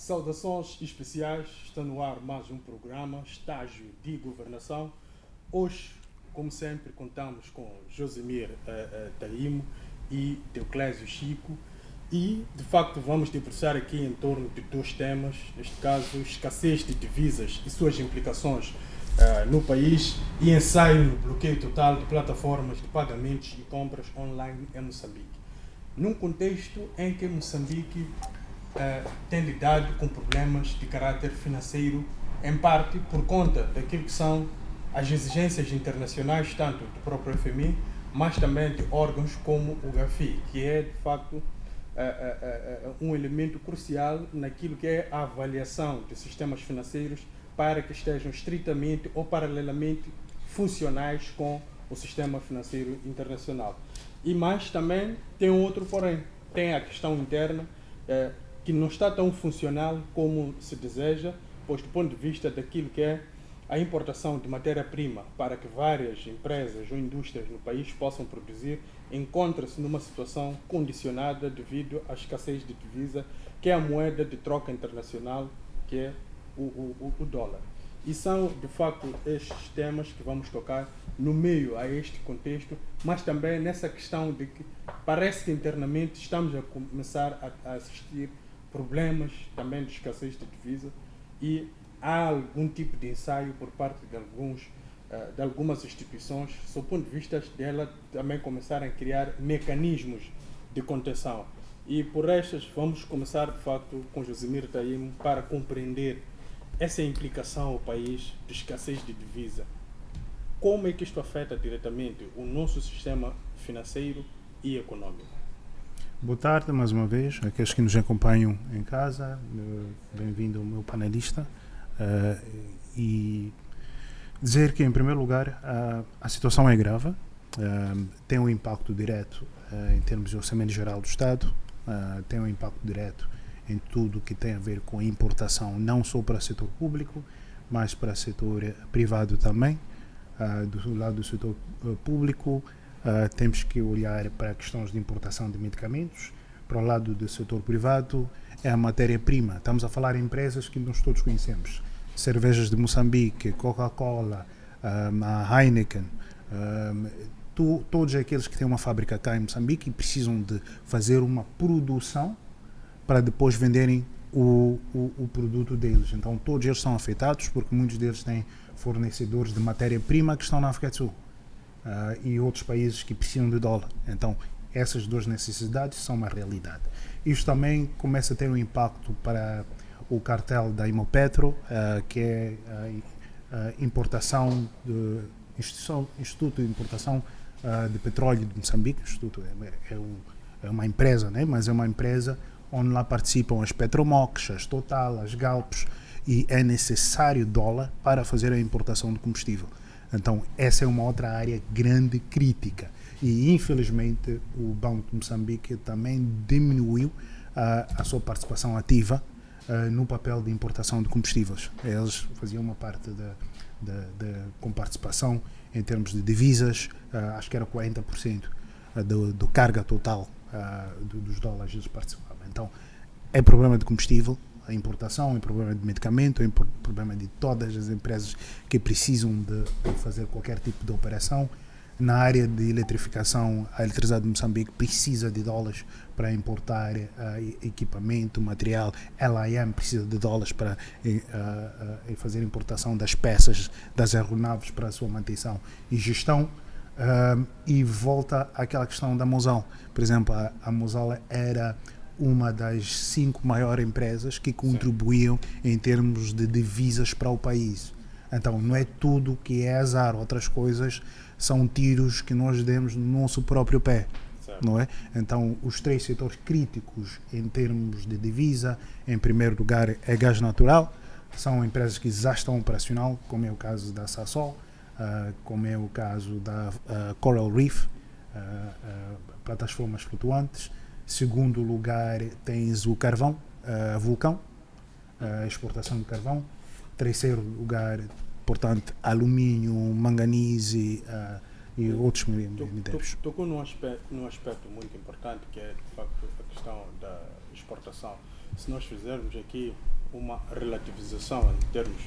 Saudações especiais, está no ar mais um programa, Estágio de Governação. Hoje, como sempre, contamos com Josemir Taimo e Teoclésio Chico e, de facto, vamos debruçar aqui em torno de dois temas, neste caso, escassez de divisas e suas implicações no país e ensaio no bloqueio total de plataformas de pagamentos e compras online em Moçambique. Num contexto em que Moçambique tem lidado com problemas de caráter financeiro, em parte por conta daquilo que são as exigências internacionais, tanto do próprio FMI, mas também de órgãos como o GAFI, que é, de facto, um elemento crucial naquilo que é a avaliação de sistemas financeiros para que estejam estritamente ou paralelamente funcionais com o sistema financeiro internacional. E mais também tem outro porém, tem a questão interna, que não está tão funcional como se deseja, pois do ponto de vista daquilo que é a importação de matéria-prima para que várias empresas ou indústrias no país possam produzir, encontra-se numa situação condicionada devido à escassez de divisa, que é a moeda de troca internacional, que é o dólar. E são, de facto, estes temas que vamos tocar no meio a este contexto, mas também nessa questão de que parece que internamente estamos a começar a assistir problemas também de escassez de divisa e há algum tipo de ensaio por parte de algumas instituições, sob o ponto de vista dela também começarem a criar mecanismos de contenção. E por estas vamos começar de facto com Josemir Taimo para compreender essa implicação ao país de escassez de divisa. Como é que isto afeta diretamente o nosso sistema financeiro e econômico? Boa tarde, mais uma vez, aqueles que nos acompanham em casa, bem-vindo ao meu panelista, e dizer que, em primeiro lugar, a situação é grave, tem um impacto direto em termos de orçamento geral do Estado, tem um impacto direto em tudo que tem a ver com a importação, não só para o setor público, mas para o setor privado também. Do lado do setor público, temos que olhar para questões de importação de medicamentos. Para o lado do setor privado, é a matéria-prima. Estamos a falar em empresas que nós todos conhecemos. Cervejas de Moçambique, Coca-Cola, a Heineken, todos aqueles que têm uma fábrica cá em Moçambique e precisam de fazer uma produção para depois venderem o produto deles. Então todos eles são afetados porque muitos deles têm fornecedores de matéria-prima que estão na África do Sul e outros países que precisam de dólar. Então essas duas necessidades são uma realidade. Isto também começa a ter um impacto para o cartel da Imopetro, que é a importação do Instituto de Importação de Petróleo de Moçambique. O Instituto é uma empresa, né? Mas é uma empresa onde lá participam as Petromox, as Total, as Galpos, e é necessário dólar para fazer a importação de combustível. Então essa é uma outra área grande crítica e infelizmente o Banco de Moçambique também diminuiu a sua participação ativa no papel de importação de combustíveis. Eles faziam uma parte com participação em termos de divisas, acho que era 40% do carga total dos dólares eles participavam. Então é problema de combustível, a importação, é problema de medicamento, é problema de todas as empresas que precisam de fazer qualquer tipo de operação. Na área de eletrificação, a eletricidade de Moçambique precisa de dólares para importar equipamento, material. A LIM precisa de dólares para fazer a importação das peças das aeronaves para a sua manutenção e gestão. E volta àquela questão da Mosal. Por exemplo, a Mosal era uma das 5 maiores empresas que contribuíam em termos de divisas para o país. Então não é tudo que é azar, outras coisas são tiros que nós demos no nosso próprio pé, não é? Então os 3 setores críticos em termos de divisa, em primeiro lugar é gás natural, são empresas que já estão operacional, como é o caso da Sasol, como é o caso da Coral Reef, plataformas flutuantes. Segundo lugar tens o carvão, vulcão, a exportação de carvão. Terceiro lugar, portanto, alumínio, manganese, e outros minérios. Tocou num aspecto muito importante, que é, de facto, a questão da exportação. Se nós fizermos aqui uma relativização em termos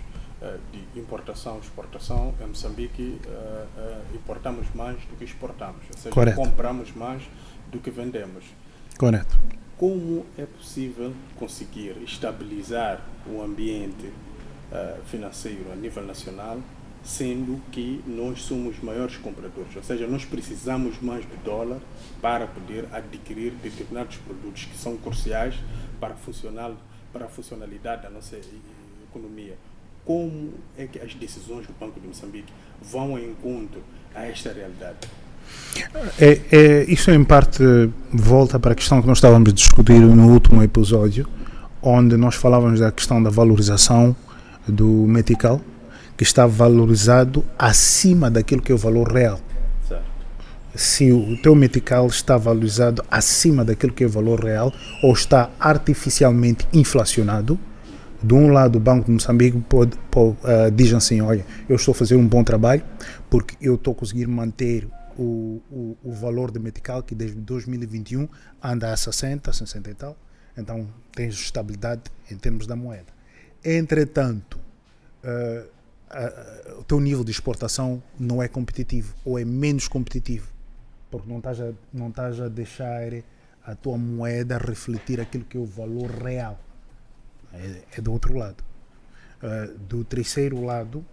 de importação e exportação, em Moçambique importamos mais do que exportamos, ou seja, Correto. compramos mais do que vendemos. Correto. Como é possível conseguir estabilizar o ambiente financeiro a nível nacional, sendo que nós somos maiores compradores, ou seja, nós precisamos mais do dólar para poder adquirir determinados produtos que são cruciais para a funcionalidade da nossa economia. Como é que as decisões do Banco de Moçambique vão ao encontro a esta realidade? Isso em parte volta para a questão que nós estávamos a discutir no último episódio, onde nós falávamos da questão da valorização do metical, que está valorizado acima daquilo que é o valor real. Certo. Se o teu metical está valorizado acima daquilo que é o valor real ou está artificialmente inflacionado, de um lado o Banco de Moçambique diz assim, olha, eu estou a fazer um bom trabalho porque eu estou a conseguir manter o valor de metical que desde 2021 anda a 60 e tal, então tens estabilidade em termos da moeda. Entretanto, o teu nível de exportação não é competitivo ou é menos competitivo porque não estás a deixar a tua moeda refletir aquilo que é o valor real. É do outro lado. Do terceiro lado,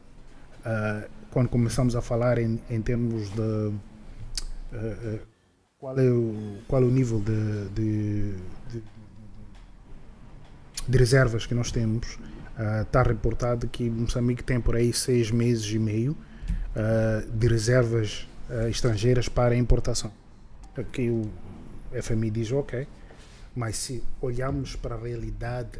quando começamos a falar em termos de qual é o nível de reservas que nós temos, está reportado que Moçambique tem por aí 6 meses e meio de reservas estrangeiras para importação. Aqui o FMI diz ok, mas se olharmos para a realidade,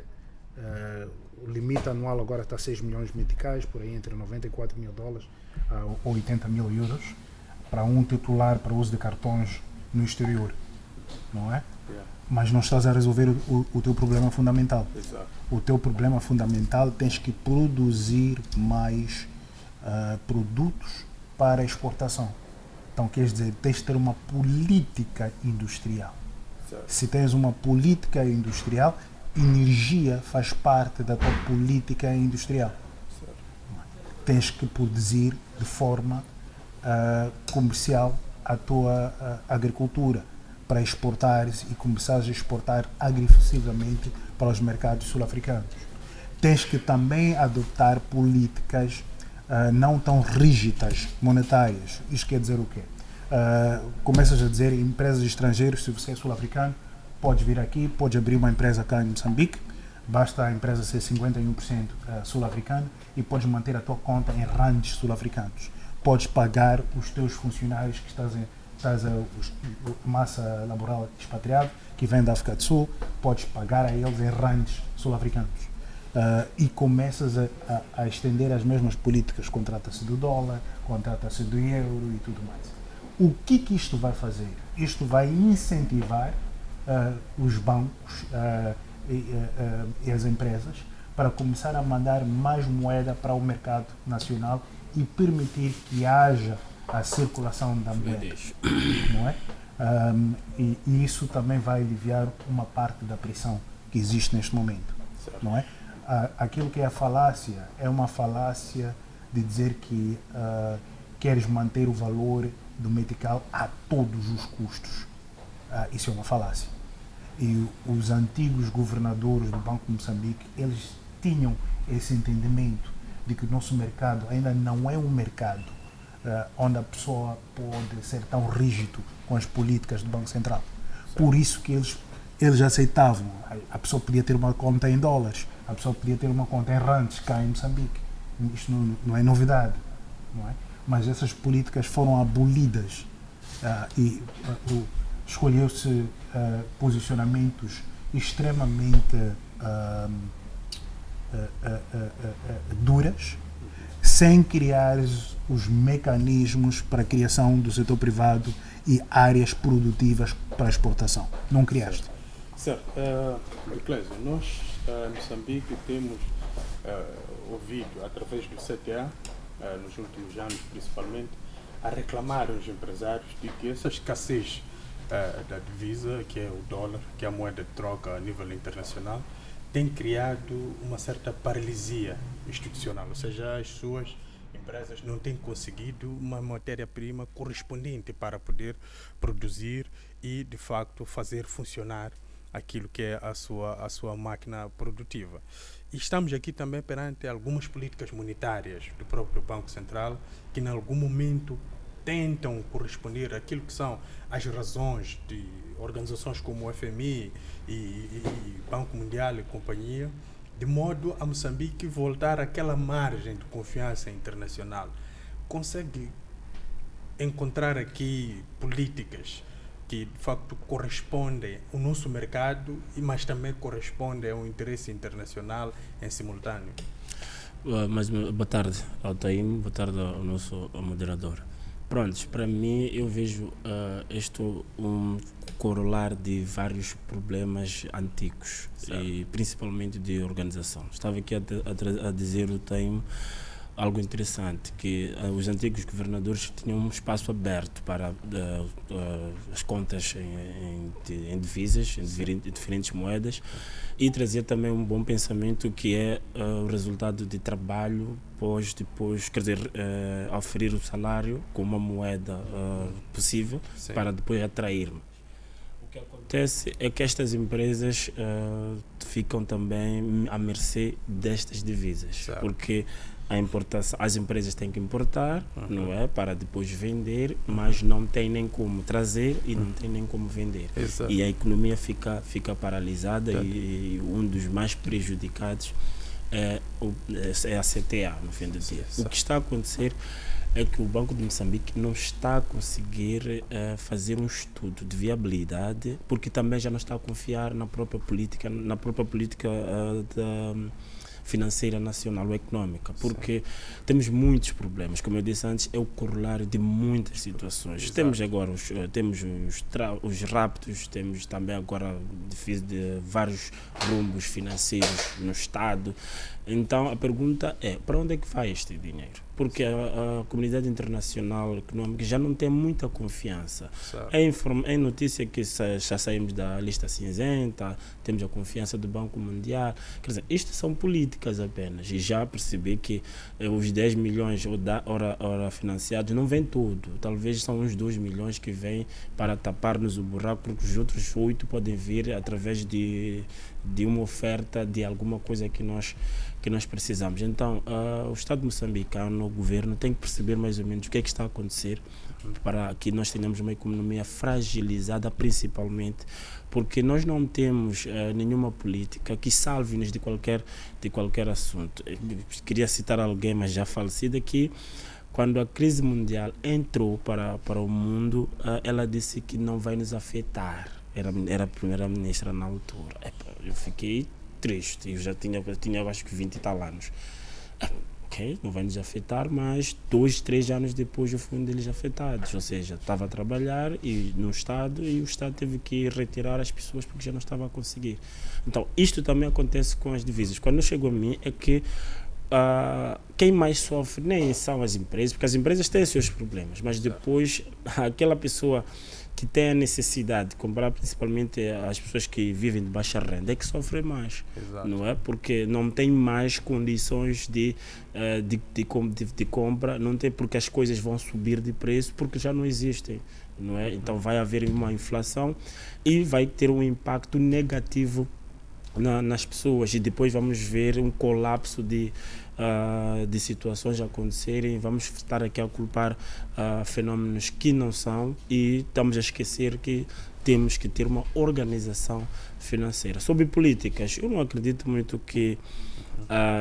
o limite anual agora está a 6 milhões de meticais, por aí entre 94 mil dólares a 80 mil euros, para um titular para uso de cartões no exterior, não é? Yeah. Mas não estás a resolver o teu problema fundamental. Exato. O teu problema fundamental, tens que produzir mais produtos para exportação. Então, quer dizer, tens de ter uma política industrial. Certo. Se tens uma política industrial, energia faz parte da tua política industrial. Certo. Tens que produzir de forma comercial a tua agricultura para exportares e começares a exportar agressivamente para os mercados sul-africanos. Tens que também adotar políticas não tão rígidas monetárias. Isto quer dizer o quê? Começas a dizer empresas estrangeiras, se você é sul-africano, podes vir aqui, podes abrir uma empresa cá em Moçambique, basta a empresa ser 51% sul-africana e podes manter a tua conta em rands sul-africanos. Podes pagar os teus funcionários que estás a massa laboral expatriada, que vem da África do Sul, podes pagar a eles em rands sul-africanos. E começas a estender as mesmas políticas, contrata-se do dólar, contrata-se do euro e tudo mais. O que isto vai fazer? Isto vai incentivar os bancos e as empresas para começar a mandar mais moeda para o mercado nacional e permitir que haja a circulação da moeda, não é? E isso também vai aliviar uma parte da pressão que existe neste momento, não é? Aquilo que é a falácia é uma falácia de dizer que queres manter o valor do metical a todos os custos. Isso é uma falácia. E os antigos governadores do Banco de Moçambique, eles tinham esse entendimento de que o nosso mercado ainda não é um mercado onde a pessoa pode ser tão rígido com as políticas do Banco Central. Por isso que eles aceitavam. A pessoa podia ter uma conta em dólares, a pessoa podia ter uma conta em rands cá em Moçambique. Isto não é novidade, não é? Mas essas políticas foram abolidas e escolheu-se posicionamentos extremamente duras, sem criar os mecanismos para a criação do setor privado e áreas produtivas para a exportação. Não criaste. Certo. Clésio, nós em Moçambique temos ouvido, através do CTA, nos últimos anos principalmente, a reclamar os empresários de que essa escassez da divisa, que é o dólar, que é a moeda de troca a nível internacional, tem criado uma certa paralisia institucional, ou seja, as suas empresas não têm conseguido uma matéria-prima correspondente para poder produzir e, de facto, fazer funcionar aquilo que é a sua máquina produtiva. E estamos aqui também perante algumas políticas monetárias do próprio Banco Central que, em algum momento, tentam corresponder àquilo que são as razões de organizações como o FMI e Banco Mundial e companhia, de modo a Moçambique voltar àquela margem de confiança internacional. Consegue encontrar aqui políticas que de facto correspondem ao nosso mercado, mas também correspondem ao interesse internacional em simultâneo? Mas boa tarde ao Taim, boa tarde ao nosso moderador. Prontos, para mim eu vejo isto um corolar de vários problemas antigos, e principalmente de organização. Estava aqui a dizer o Taim algo interessante, que os antigos governadores tinham um espaço aberto para as contas em divisas, em diferentes moedas, e trazer também um bom pensamento que é o resultado de trabalho depois, quer dizer, oferir o salário com uma moeda possível. Sim. Para depois atrair. O que acontece é que estas empresas ficam também à mercê destas divisas, certo. Porque a importação, as empresas têm que importar, não é, para depois vender, mas não tem nem como trazer e não tem nem como vender. Exato. E a economia fica paralisada, e um dos mais prejudicados é a CTA, no fim do dia. Exato. O que está a acontecer é que o Banco de Moçambique não está a conseguir fazer um estudo de viabilidade, porque também já não está a confiar na própria política financeira nacional ou económica, porque temos muitos problemas. Como eu disse antes, é o corolário de muitas situações. Exato. Temos agora os raptos, temos também agora de vários rumbos financeiros no Estado. Então a pergunta é, para onde é que vai este dinheiro? Porque a comunidade internacional econômica já não tem muita confiança. É notícia que já saímos da lista cinzenta, temos a confiança do Banco Mundial. Quer dizer, isto são políticas apenas. E já percebi que os 10 milhões ora financiados não vem tudo. Talvez são uns 2 milhões que vêm para tapar-nos o buraco, porque os outros 8 podem vir através de uma oferta de alguma coisa que nós precisamos. Então, o Estado moçambicano, o governo, tem que perceber mais ou menos o que é que está a acontecer para que nós tenhamos uma economia fragilizada, principalmente porque nós não temos nenhuma política que salve-nos de qualquer assunto. Eu queria citar alguém, mas já falecido aqui. Quando a crise mundial entrou para o mundo, ela disse que não vai nos afetar. Era a primeira-ministra na altura. Eu fiquei triste, eu já tinha acho que 20 e tal anos. Ok, não vai nos afetar, mas 2, 3 anos depois eu fui um deles afetados. Ou seja, estava a trabalhar no Estado e o Estado teve que retirar as pessoas porque já não estava a conseguir. Então, isto também acontece com as divisas. Quando chegou a mim é que quem mais sofre nem são as empresas, porque as empresas têm seus problemas, mas depois aquela pessoa que tem a necessidade de comprar, principalmente as pessoas que vivem de baixa renda, é que sofrem mais. Exato. Não é? Porque não tem mais condições de compra, não tem, porque as coisas vão subir de preço, porque já não existem. Não é? Então vai haver uma inflação e vai ter um impacto negativo nas pessoas, e depois vamos ver um colapso de situações a acontecerem. Vamos estar aqui a culpar fenómenos que não são, e estamos a esquecer que temos que ter uma organização financeira. Sobre políticas, eu não acredito muito que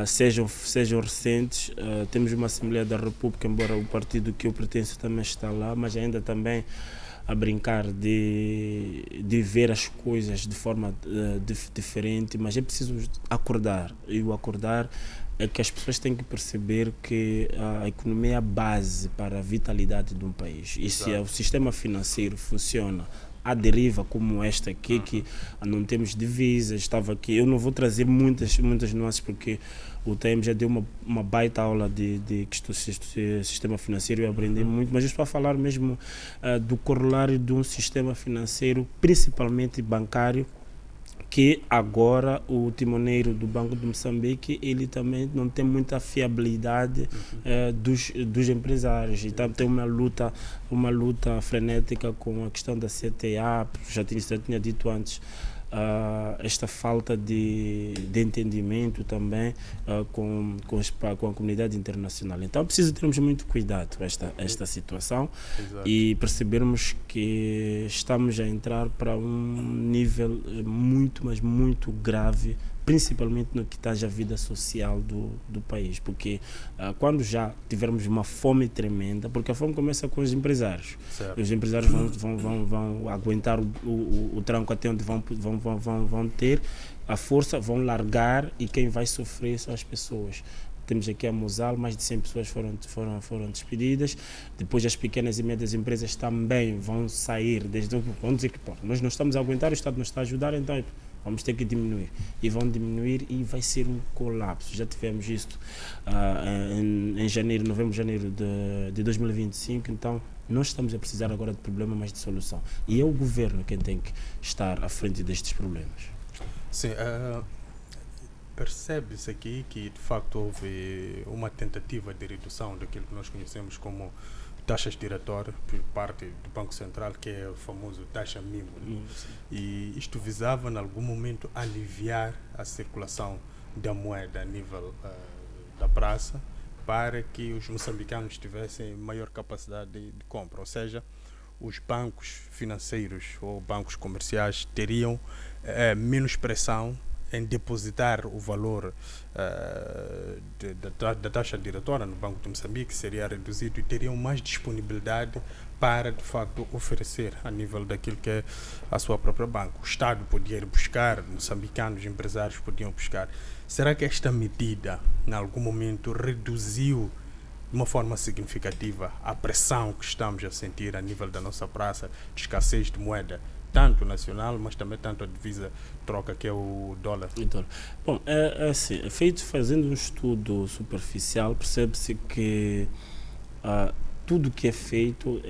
sejam recentes. Temos uma Assembleia da República, embora o partido que eu pertenço também está lá, mas ainda também a brincar de ver as coisas de forma diferente, mas é preciso acordar, e o acordar é que as pessoas têm que perceber que a economia é a base para a vitalidade de um país. E se o sistema financeiro funciona à deriva como esta aqui, que não temos divisas, estava aqui. Eu não vou trazer muitas nuances porque o TM já deu uma baita aula de sistema financeiro e eu aprendi muito, mas eu estou a falar mesmo do corolário de um sistema financeiro, principalmente bancário, que agora o timoneiro do Banco de Moçambique, ele também não tem muita fiabilidade dos empresários. Então tem uma luta frenética com a questão da CTA, já tinha dito antes, esta falta de entendimento também com a comunidade internacional. Então preciso termos muito cuidado com esta situação. Exato. E percebermos que estamos a entrar para um nível muito, mas muito grave, principalmente no que tange a vida social do país, porque quando já tivermos uma fome tremenda, porque a fome começa com os empresários, Certo. os empresários vão aguentar o tranco até onde vão ter a força, vão largar, e quem vai sofrer são as pessoas. Temos aqui a Mosal, mais de 100 pessoas foram despedidas. Depois as pequenas e médias empresas também vão sair, vão dizer que nós não estamos a aguentar, o Estado não está a ajudar, então vamos ter que diminuir. E vão diminuir e vai ser um colapso. Já tivemos isto em novembro, janeiro de 2025, então nós estamos a precisar agora de problema, mas de solução. E é o governo quem tem que estar à frente destes problemas. Sim, percebe-se aqui que de facto houve uma tentativa de redução daquilo que nós conhecemos como taxas diretórias por parte do Banco Central, que é o famoso taxa mínima. E isto visava, em algum momento, aliviar a circulação da moeda a nível da praça, para que os moçambicanos tivessem maior capacidade de compra. Ou seja, os bancos financeiros ou bancos comerciais teriam menos pressão em depositar o valor da taxa diretória no Banco de Moçambique, seria reduzido, e teriam mais disponibilidade para, de facto, oferecer a nível daquilo que é a sua própria banca. O Estado podia ir buscar, moçambicanos, empresários podiam buscar. Será que esta medida, em algum momento, reduziu de uma forma significativa a pressão que estamos a sentir a nível da nossa praça de escassez de moeda, tanto nacional, mas também tanto a divisa troca, que é o dólar? Bom, assim, fazendo um estudo superficial, percebe-se que tudo que é feito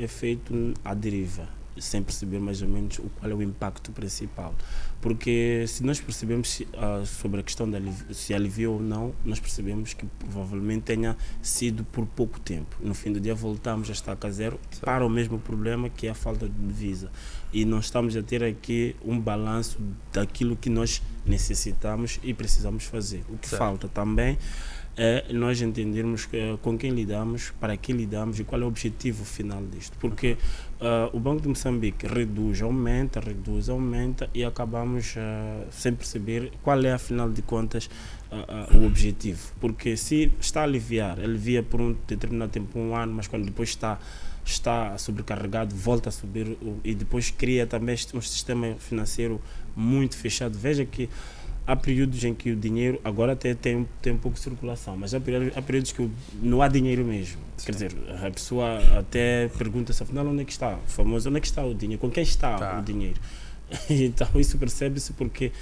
à deriva, sem perceber mais ou menos qual é o impacto principal. Porque se nós percebemos sobre a questão se aliviou ou não, nós percebemos que provavelmente tenha sido por pouco tempo. No fim do dia voltamos a estaca zero para o mesmo problema, que é a falta de divisa. E nós estamos a ter aqui um balanço daquilo que nós necessitamos e precisamos fazer. O que falta também é nós entendermos com quem lidamos, para que lidamos e qual é o objetivo final disto. Porque o Banco de Moçambique reduz, aumenta e acabamos sem perceber qual é, afinal de contas, o objetivo. Porque se está a aliviar, alivia por um determinado tempo, um ano, mas quando depois está sobrecarregado, volta a subir e depois cria também um sistema financeiro muito fechado. Veja que há períodos em que o dinheiro agora até tem um pouco de circulação, mas há períodos que não há dinheiro mesmo. Sim. Quer dizer, a pessoa até pergunta-se, afinal, onde é que está? Famoso, onde é que está o dinheiro? Com quem está o dinheiro? Então isso percebe-se porque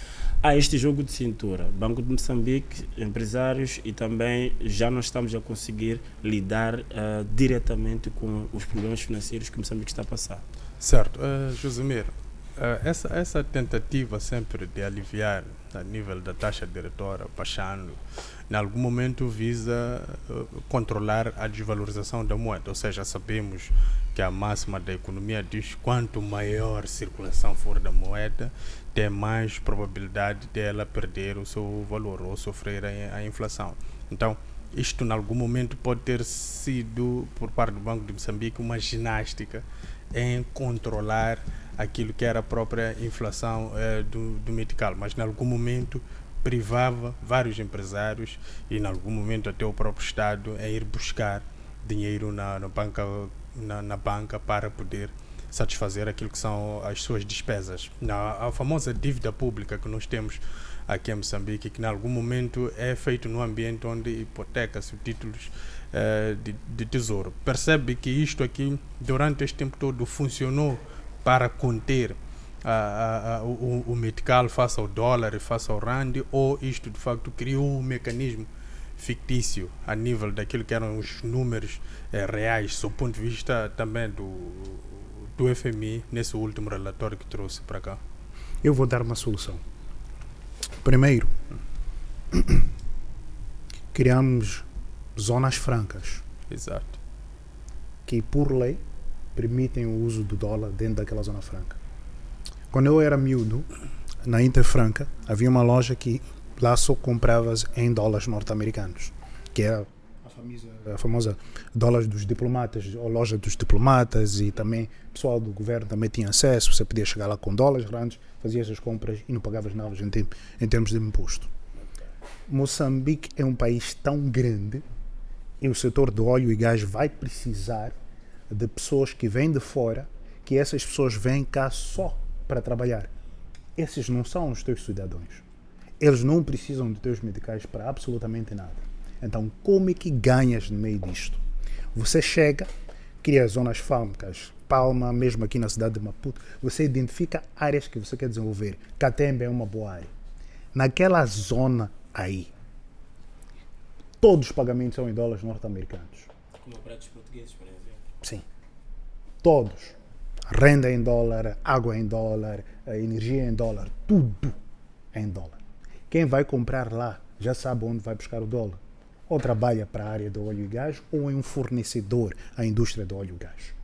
há este jogo de cintura. Banco de Moçambique, empresários, e também já não estamos a conseguir lidar diretamente com os problemas financeiros que Moçambique está a passar. Certo. Josemir, essa tentativa sempre de aliviar a nível da taxa diretória, baixando, em algum momento visa controlar a desvalorização da moeda. Ou seja, sabemos que a máxima da economia diz que quanto maior circulação for da moeda, tem mais probabilidade dela perder o seu valor ou sofrer a inflação. Então, isto em algum momento pode ter sido, por parte do Banco de Moçambique, uma ginástica em controlar aquilo que era a própria inflação do metical, mas em algum momento privava vários empresários e em algum momento até o próprio Estado em ir buscar dinheiro na banca para poder satisfazer aquilo que são as suas despesas. A famosa dívida pública que nós temos aqui em Moçambique, que em algum momento é feito num ambiente onde hipoteca-se títulos de tesouro. Percebe que isto aqui, durante este tempo todo, funcionou para conter o metical face ao dólar e face ao rand, ou isto de facto criou um mecanismo fictício a nível daquilo que eram os números reais, sob o ponto de vista também do FMI, nesse último relatório que trouxe para cá? Eu vou dar uma solução. Primeiro, criamos zonas francas. Exato. Que, por lei, permitem o uso do dólar dentro daquela zona franca. Quando eu era miúdo, na Interfranca, havia uma loja que lá só compravas em dólares norte-americanos, que era a famosa dólares dos diplomatas, ou loja dos diplomatas, e também o pessoal do governo também tinha acesso. Você podia chegar lá com dólares grandes, fazias as compras e não pagavas nada em termos de imposto. Moçambique é um país tão grande e o setor do óleo e gás vai precisar de pessoas que vêm de fora, que essas pessoas vêm cá só para trabalhar. Esses não são os teus cidadãos. Eles não precisam de teus medicais para absolutamente nada. Então, como é que ganhas no meio disto? Você chega, cria zonas francas, Palma, mesmo aqui na cidade de Maputo, você identifica áreas que você quer desenvolver. Catembe é uma boa área. Naquela zona aí, todos os pagamentos são em dólares norte-americanos. Como pratos portugueses, por exemplo. Sim. Todos. Renda em dólar, água em dólar, energia em dólar, tudo em dólar. Quem vai comprar lá já sabe onde vai buscar o dólar. Ou trabalha para a área do óleo e gás, ou é um fornecedor à indústria do óleo e gás.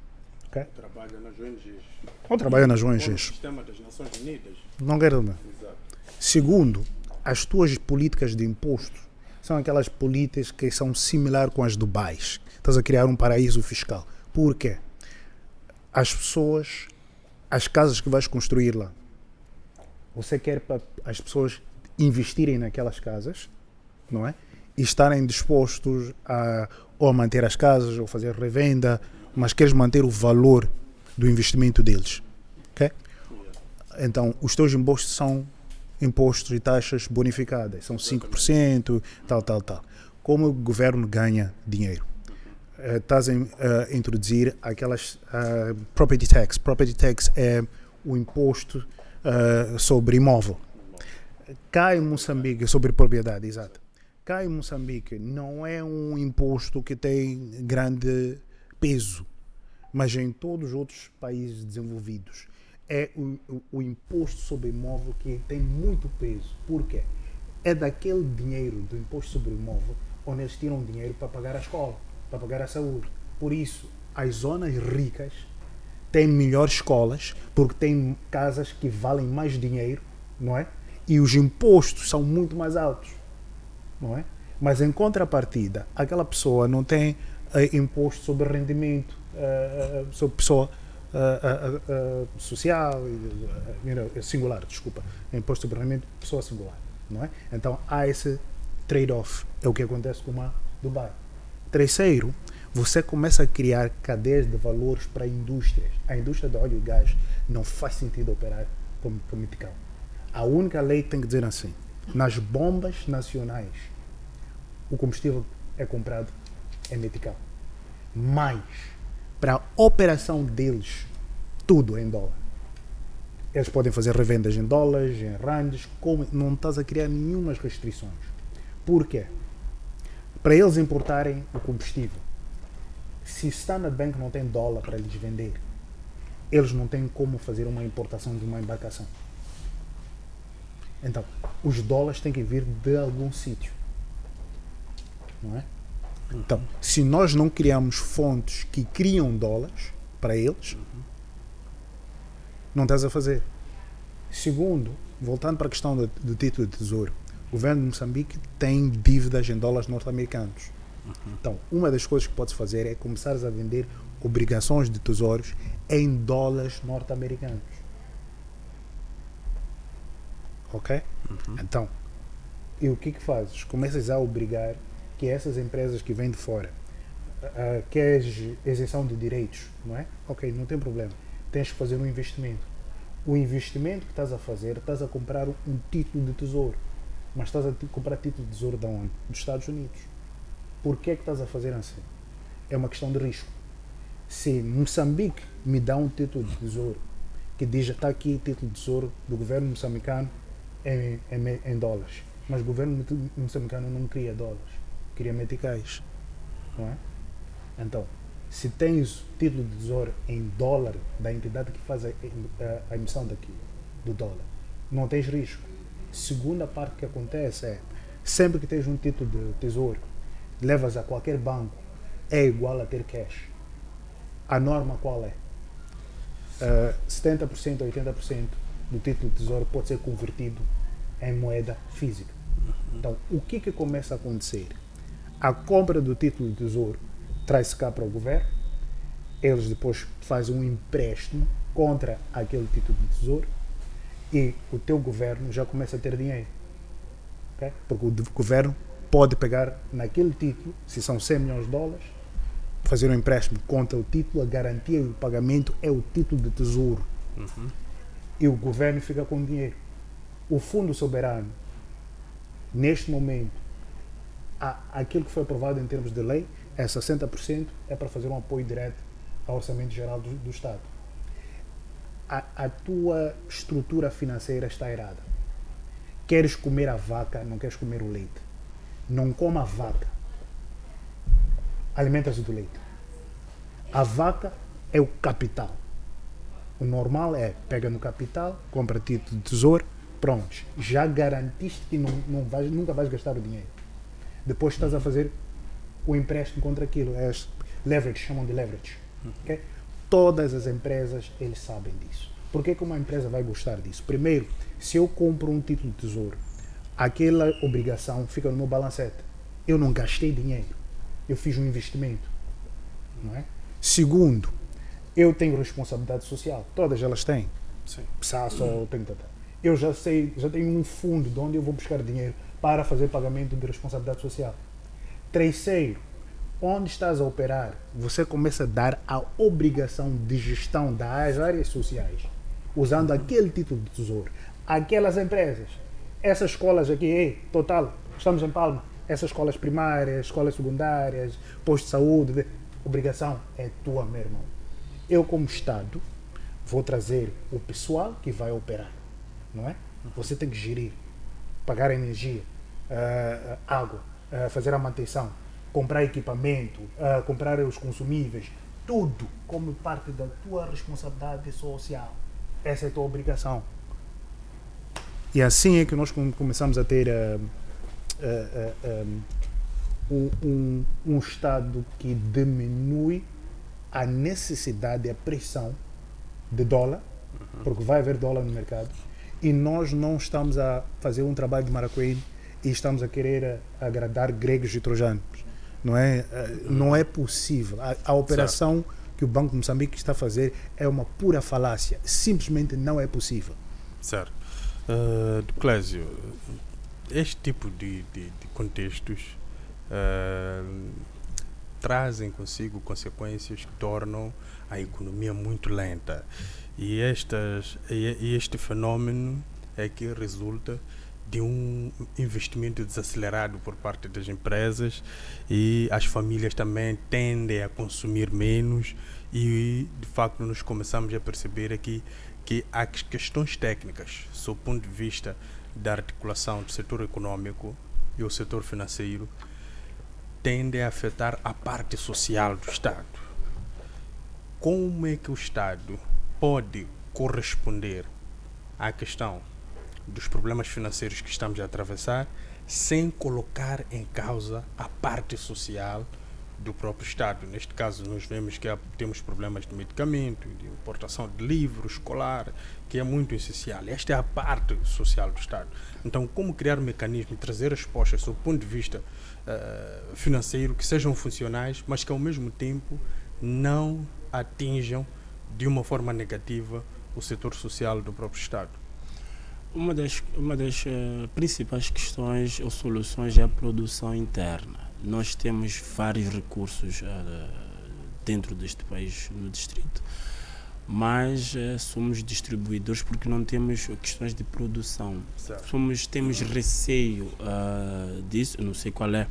Okay? Trabalha nas ONGs. Ou trabalha nas Ou no ONGs. sistema das Nações Unidas. Não quero não. Exato. Segundo, as tuas políticas de imposto são aquelas políticas que são similares com as do Dubai. Estás a criar um paraíso fiscal. Por quê? As pessoas, as casas que vais construir lá, você quer para as pessoas investirem naquelas casas, não é? E estarem dispostos ou a manter as casas, ou fazer revenda, mas queres manter o valor do investimento deles. Okay? Então, os teus impostos são impostos e taxas bonificadas, são 5%, tal. Como o governo ganha dinheiro? Estás a introduzir aquelas property tax. Property tax é o imposto sobre imóvel. Cá em Moçambique, sobre propriedade, exato. Cá em Moçambique não é um imposto que tem grande peso, mas em todos os outros países desenvolvidos é o imposto sobre imóvel que tem muito peso. Por quê? É daquele dinheiro do imposto sobre imóvel onde eles tiram dinheiro para pagar a escola, para pagar a saúde. Por isso, as zonas ricas têm melhores escolas, porque têm casas que valem mais dinheiro, não é? E os impostos são muito mais altos, não é? Mas em contrapartida, aquela pessoa não tem imposto sobre rendimento, sobre pessoa social, singular, desculpa, imposto sobre rendimento, pessoa singular, não é? Então há esse trade-off, é o que acontece com a Dubai. Terceiro, você começa a criar cadeias de valores para indústrias. A indústria do óleo e gás não faz sentido operar como metical. A única lei tem que dizer assim: nas bombas nacionais, o combustível é comprado em metical. Mas, para a operação deles, tudo é em dólar. Eles podem fazer revendas em dólares, em rands, não estás a criar nenhumas restrições. Por quê? Para eles importarem o combustível, se Standard Bank não tem dólar para lhes vender, eles não têm como fazer uma importação de uma embarcação. Então, os dólares têm que vir de algum sítio, não é? Então, se nós não criamos fontes que criam dólares para eles, não estás a fazer. Segundo, voltando para a questão do título de tesouro, o governo de Moçambique tem dívidas em dólares norte-americanos. Então, uma das coisas que podes fazer é começares a vender obrigações de tesouros em dólares norte-americanos. Ok? Então, e o que fazes? Começas a obrigar que essas empresas que vêm de fora, queres isenção de direitos, não é? Ok, não tem problema. Tens que fazer um investimento. O investimento que estás a fazer, estás a comprar um título de tesouro. Mas estás a comprar título de tesouro de onde? Dos Estados Unidos. Por que é que estás a fazer assim? É uma questão de risco. Se Moçambique me dá um título de tesouro que diz está aqui título de tesouro do governo moçambicano em dólares. Mas o governo moçambicano não cria dólares, cria meticais. Não é? Então, se tens título de tesouro em dólar da entidade que faz a emissão daquilo, do dólar, não tens risco. Segunda parte que acontece é, sempre que tens um título de tesouro, levas a qualquer banco, é igual a ter cash. A norma qual é? 70% a 80% do título de tesouro pode ser convertido em moeda física. Então, o que começa a acontecer? A compra do título de tesouro traz-se cá para o governo, eles depois fazem um empréstimo contra aquele título de tesouro e o teu governo já começa a ter dinheiro. Okay? Porque o governo pode pegar naquele título, se são 100 milhões de dólares, fazer um empréstimo contra o título, a garantia e o pagamento é o título de tesouro. E o governo fica com dinheiro. O Fundo Soberano, neste momento, aquilo que foi aprovado em termos de lei, é 60%, é para fazer um apoio direto ao Orçamento Geral do Estado. A tua estrutura financeira está errada. Queres comer a vaca, não queres comer o leite. Não coma a vaca. Alimenta-se do leite. A vaca é o capital. O normal é, pega no capital, compra título de tesouro, pronto. Já garantiste que nunca vais gastar o dinheiro. Depois estás a fazer o empréstimo contra aquilo. É leverage, chamam de leverage. Okay? Todas as empresas, eles sabem disso. Por que uma empresa vai gostar disso? Primeiro, se eu compro um título de tesouro, aquela obrigação fica no meu balancete. Eu não gastei dinheiro. Eu fiz um investimento. Não é? Segundo, eu tenho responsabilidade social. Todas elas têm. Sim. Eu já tenho um fundo de onde eu vou buscar dinheiro para fazer pagamento de responsabilidade social. Terceiro, onde estás a operar, você começa a dar a obrigação de gestão das áreas sociais, usando aquele título de tesouro. Aquelas empresas, essas escolas aqui, total, estamos em Palma, essas escolas primárias, escolas secundárias, posto de saúde, obrigação é tua, meu irmão. Eu, como Estado, vou trazer o pessoal que vai operar, não é? Você tem que gerir, pagar energia, água, fazer a manutenção, comprar equipamento, comprar os consumíveis, tudo como parte da tua responsabilidade social. Essa é a tua obrigação. E assim é que nós começamos a ter um Estado que diminui a necessidade, a pressão de dólar, porque vai haver dólar no mercado, e nós não estamos a fazer um trabalho de maracuí e estamos a querer agradar gregos e trojanos. Não é, não é possível. A operação que o Banco de Moçambique está a fazer é uma pura falácia. Simplesmente não é possível. Certo. Clésio, este tipo de contextos trazem consigo consequências que tornam a economia muito lenta. E este fenómeno é que resulta de um investimento desacelerado por parte das empresas, e as famílias também tendem a consumir menos, e de facto nós começamos a perceber aqui que as questões técnicas, sob o ponto de vista da articulação do setor econômico e o setor financeiro, tendem a afetar a parte social do Estado. Como é que o Estado pode corresponder à questão dos problemas financeiros que estamos a atravessar sem colocar em causa a parte social do próprio Estado? Neste caso, nós vemos que temos problemas de medicamento, de importação de livro escolar, que é muito essencial. Esta é a parte social do Estado. Então, como criar um mecanismo e trazer respostas sob o ponto de vista financeiro que sejam funcionais, mas que ao mesmo tempo não atinjam de uma forma negativa o setor social do próprio Estado? Uma das principais questões ou soluções é a produção interna. Nós temos vários recursos dentro deste país, no distrito, mas somos distribuidores porque não temos questões de produção. Temos receio disso. Eu não sei qual é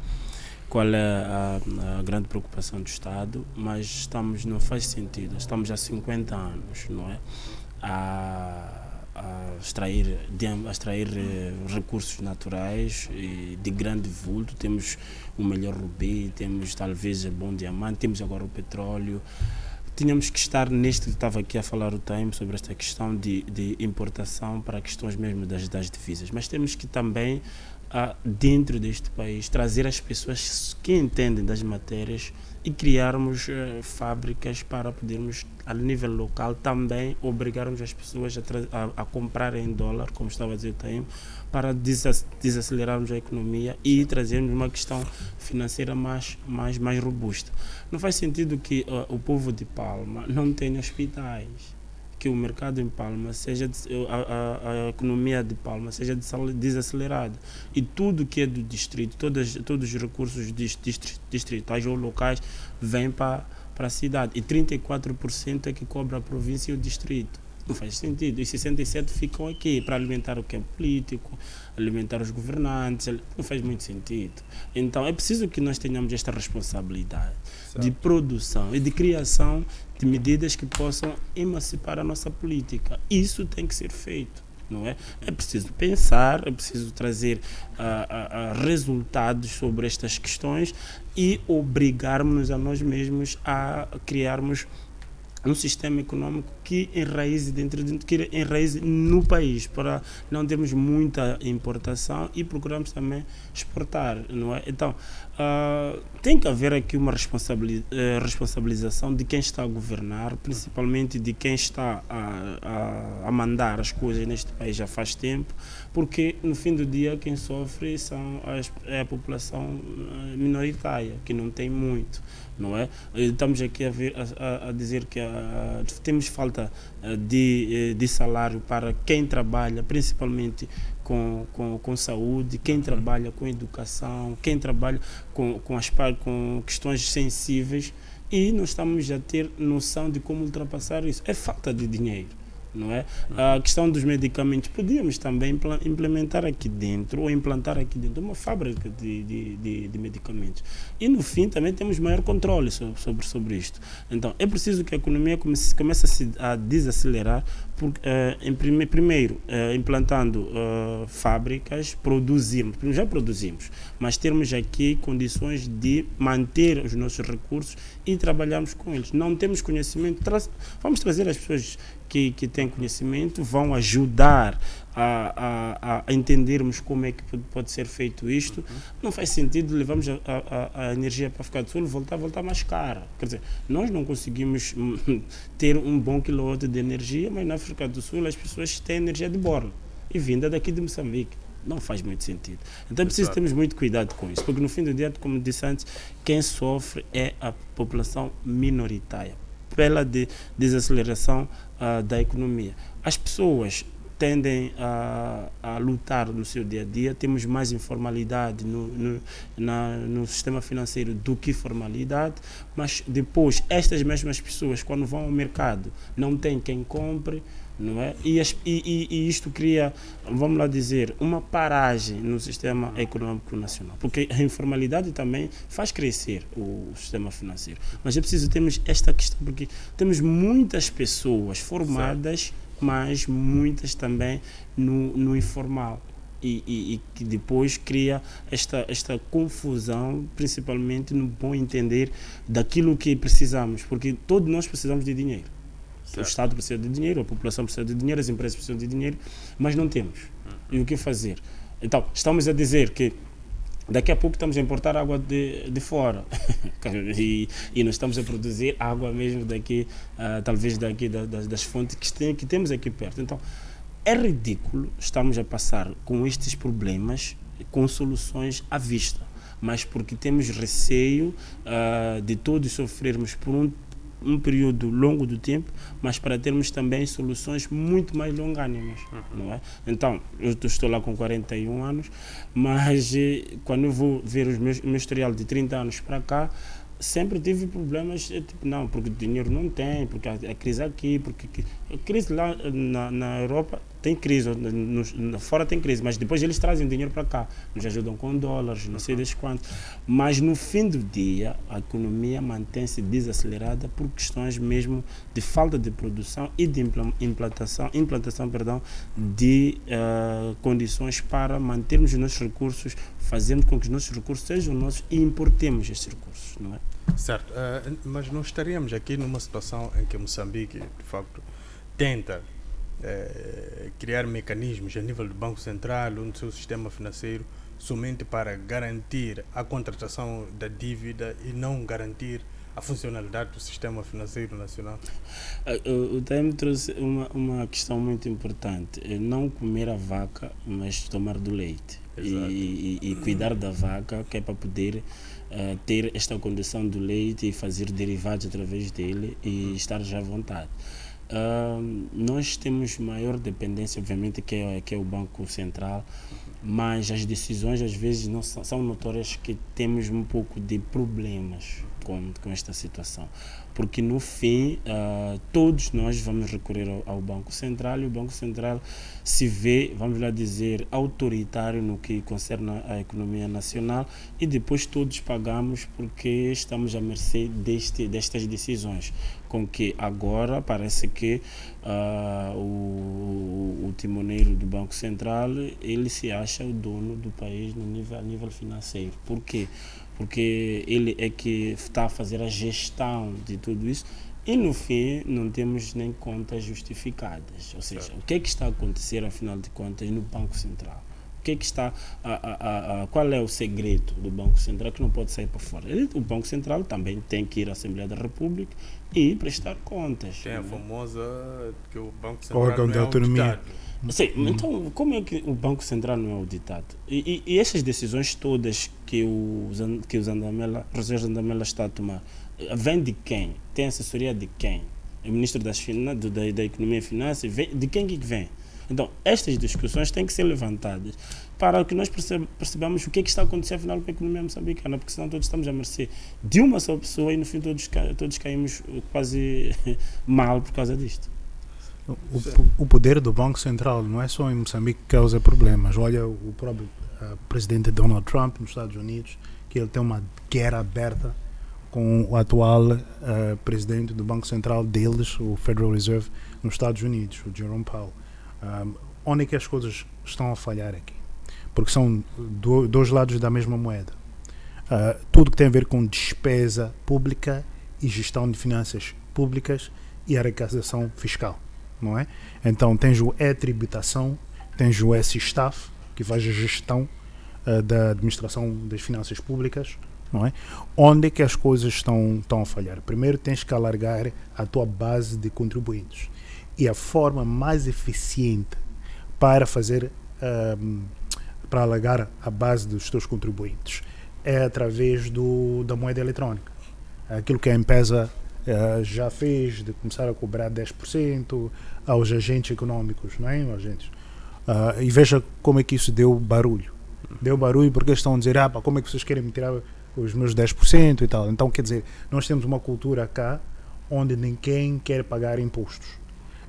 a grande preocupação do Estado, mas não faz sentido. Estamos há 50 anos, não é? a extrair recursos naturais de grande vulto. Temos o melhor rubi, temos talvez o bom diamante, temos agora o petróleo. Tínhamos que estar estava aqui a falar o Time sobre esta questão de importação para questões mesmo das divisas, mas temos que também, dentro deste país, trazer as pessoas que entendem das matérias e criarmos fábricas para podermos, a nível local, também obrigarmos as pessoas a comprarem em dólar, como estava a dizer o Taim, para desacelerarmos a economia e trazermos uma questão financeira mais robusta. Não faz sentido que o povo de Palma não tenha hospitais, que o mercado em Palma seja, a economia de Palma seja desacelerada, e tudo que é do distrito, todos os recursos distritais ou locais vêm para a cidade, e 34% é que cobra a província e o distrito. Não faz sentido. E 67% ficam aqui para alimentar o campo político, alimentar os governantes. Não faz muito sentido. Então é preciso que nós tenhamos esta responsabilidade de produção e de criação de medidas que possam emancipar a nossa política. Isso tem que ser feito, não é? É preciso pensar, é preciso trazer resultados sobre estas questões e obrigarmos a nós mesmos a criarmos um sistema econômico que enraize que enraize no país, para não termos muita importação e procuramos também exportar, não é? Então, tem que haver aqui uma responsabilização de quem está a governar, principalmente de quem está a mandar as coisas neste país já faz tempo, porque no fim do dia quem sofre é a população minoritária, que não tem muito, não é? Estamos aqui a dizer que temos falta de salário para quem trabalha, principalmente com saúde, quem trabalha com educação, quem trabalha com questões sensíveis, e não estamos a ter noção de como ultrapassar isso. É falta de dinheiro, não é? A questão dos medicamentos, podíamos também implementar aqui dentro, ou implantar aqui dentro uma fábrica de medicamentos, e no fim também temos maior controle sobre isto. Então é preciso que a economia comece a desacelerar, primeiro implantando fábricas, já produzimos, mas termos aqui condições de manter os nossos recursos e trabalharmos com eles. Não temos conhecimento, vamos trazer as pessoas que têm conhecimento, vão ajudar a entendermos como é que pode ser feito isto. Não faz sentido levarmos a energia para ficar do sul, voltar mais cara. Quer dizer, nós não conseguimos ter um bom quilowatt de energia, mas na África do Sul as pessoas têm energia de borla e vinda daqui de Moçambique. Não faz muito sentido. Então é preciso termos muito cuidado com isso, porque no fim do dia, como disse antes, quem sofre é a população minoritária, pela desaceleração da economia. As pessoas tendem a lutar no seu dia a dia, temos mais informalidade no sistema financeiro do que formalidade, mas depois estas mesmas pessoas, quando vão ao mercado, não tem quem compre, não é? E isto cria, vamos lá dizer, uma paragem no sistema econômico nacional, porque a informalidade também faz crescer o sistema financeiro. Mas é preciso termos esta questão, porque temos muitas pessoas formadas, mas muitas também no informal, e que depois cria esta confusão, principalmente no bom entender daquilo que precisamos, porque todos nós precisamos de dinheiro. O Estado precisa de dinheiro, a população precisa de dinheiro, as empresas precisam de dinheiro, mas não temos. E o que fazer? Então, estamos a dizer que daqui a pouco estamos a importar água de fora e nós estamos a produzir água mesmo daqui, talvez daqui das fontes que temos aqui perto. Então, é ridículo estamos a passar com estes problemas com soluções à vista, mas porque temos receio de todos sofrermos por um período longo do tempo, mas para termos também soluções muito mais longânimas, não é? Então, eu estou lá com 41 anos, mas quando eu vou ver o meu historial de 30 anos para cá, sempre tive problemas, tipo, porque dinheiro não tem, porque a crise aqui, porque a crise lá na Europa tem crise, fora tem crise, mas depois eles trazem dinheiro para cá, nos ajudam com dólares, não sei das quantas. Mas no fim do dia, a economia mantém-se desacelerada por questões mesmo de falta de produção e de implantação de condições para mantermos os nossos recursos, fazendo com que os nossos recursos sejam nossos e importemos estes recursos, não é? Certo, mas nós estaríamos aqui numa situação em que Moçambique, de facto, tenta criar mecanismos a nível do Banco Central, no seu sistema financeiro, somente para garantir a contratação da dívida e não garantir a funcionalidade do sistema financeiro nacional? O Taim trouxe uma questão muito importante: não comer a vaca, mas tomar do leite. E cuidar da vaca, que é para poder ter esta condição do leite e fazer derivados através dele e estar já à vontade. Nós temos maior dependência, obviamente, que é o Banco Central, mas as decisões às vezes não são notórias que temos um pouco de problemas com esta situação, porque no fim todos nós vamos recorrer ao Banco Central e o Banco Central se vê, vamos lá dizer, autoritário no que concerne a economia nacional, e depois todos pagamos porque estamos à mercê destas decisões, com que agora parece que o timoneiro do Banco Central, ele se acha o dono do país a nível financeiro. Por quê? Porque ele é que está a fazer a gestão de tudo isso e no fim não temos nem contas justificadas. Ou seja, o que é que está a acontecer, afinal de contas, no Banco Central? O que é que está qual é o segredo do Banco Central que não pode sair para fora? O Banco Central também tem que ir à Assembleia da República e prestar contas. Tem a famosa que o Banco Central órgão não de é autonomia. auditado. Sim, então como é que o Banco Central não é auditado? E essas decisões todas que o José Zandamela está a tomar, vem de quem? Tem assessoria de quem? O Ministro da Economia e Finanças, de quem que vem? Então, estas discussões têm que ser levantadas para que nós percebamos o que é que está acontecendo afinal com a economia moçambicana, porque senão todos estamos à mercê de uma só pessoa e no fim todos caímos quase mal por causa disto. O poder do Banco Central não é só em Moçambique que causa problemas. Olha o próprio presidente Donald Trump nos Estados Unidos, que ele tem uma guerra aberta com o atual presidente do Banco Central deles, o Federal Reserve, nos Estados Unidos, o Jerome Powell. Onde é que as coisas estão a falhar aqui? Porque são dois lados da mesma moeda. Tudo que tem a ver com despesa pública e gestão de finanças públicas e arrecadação fiscal, não é? Então tens o tributação, tens o staff, que faz a gestão da administração das finanças públicas, não é? Onde é que as coisas estão a falhar? Primeiro tens que alargar a tua base de contribuintes. E a forma mais eficiente para fazer, para alargar a base dos teus contribuintes é através da moeda eletrónica. Aquilo que a empresa já fez, de começar a cobrar 10% aos agentes econômicos, não é? Agentes. E veja como é que isso deu barulho. Deu barulho porque eles estão a dizer, como é que vocês querem me tirar os meus 10% e tal. Então, quer dizer, nós temos uma cultura cá onde ninguém quer pagar impostos.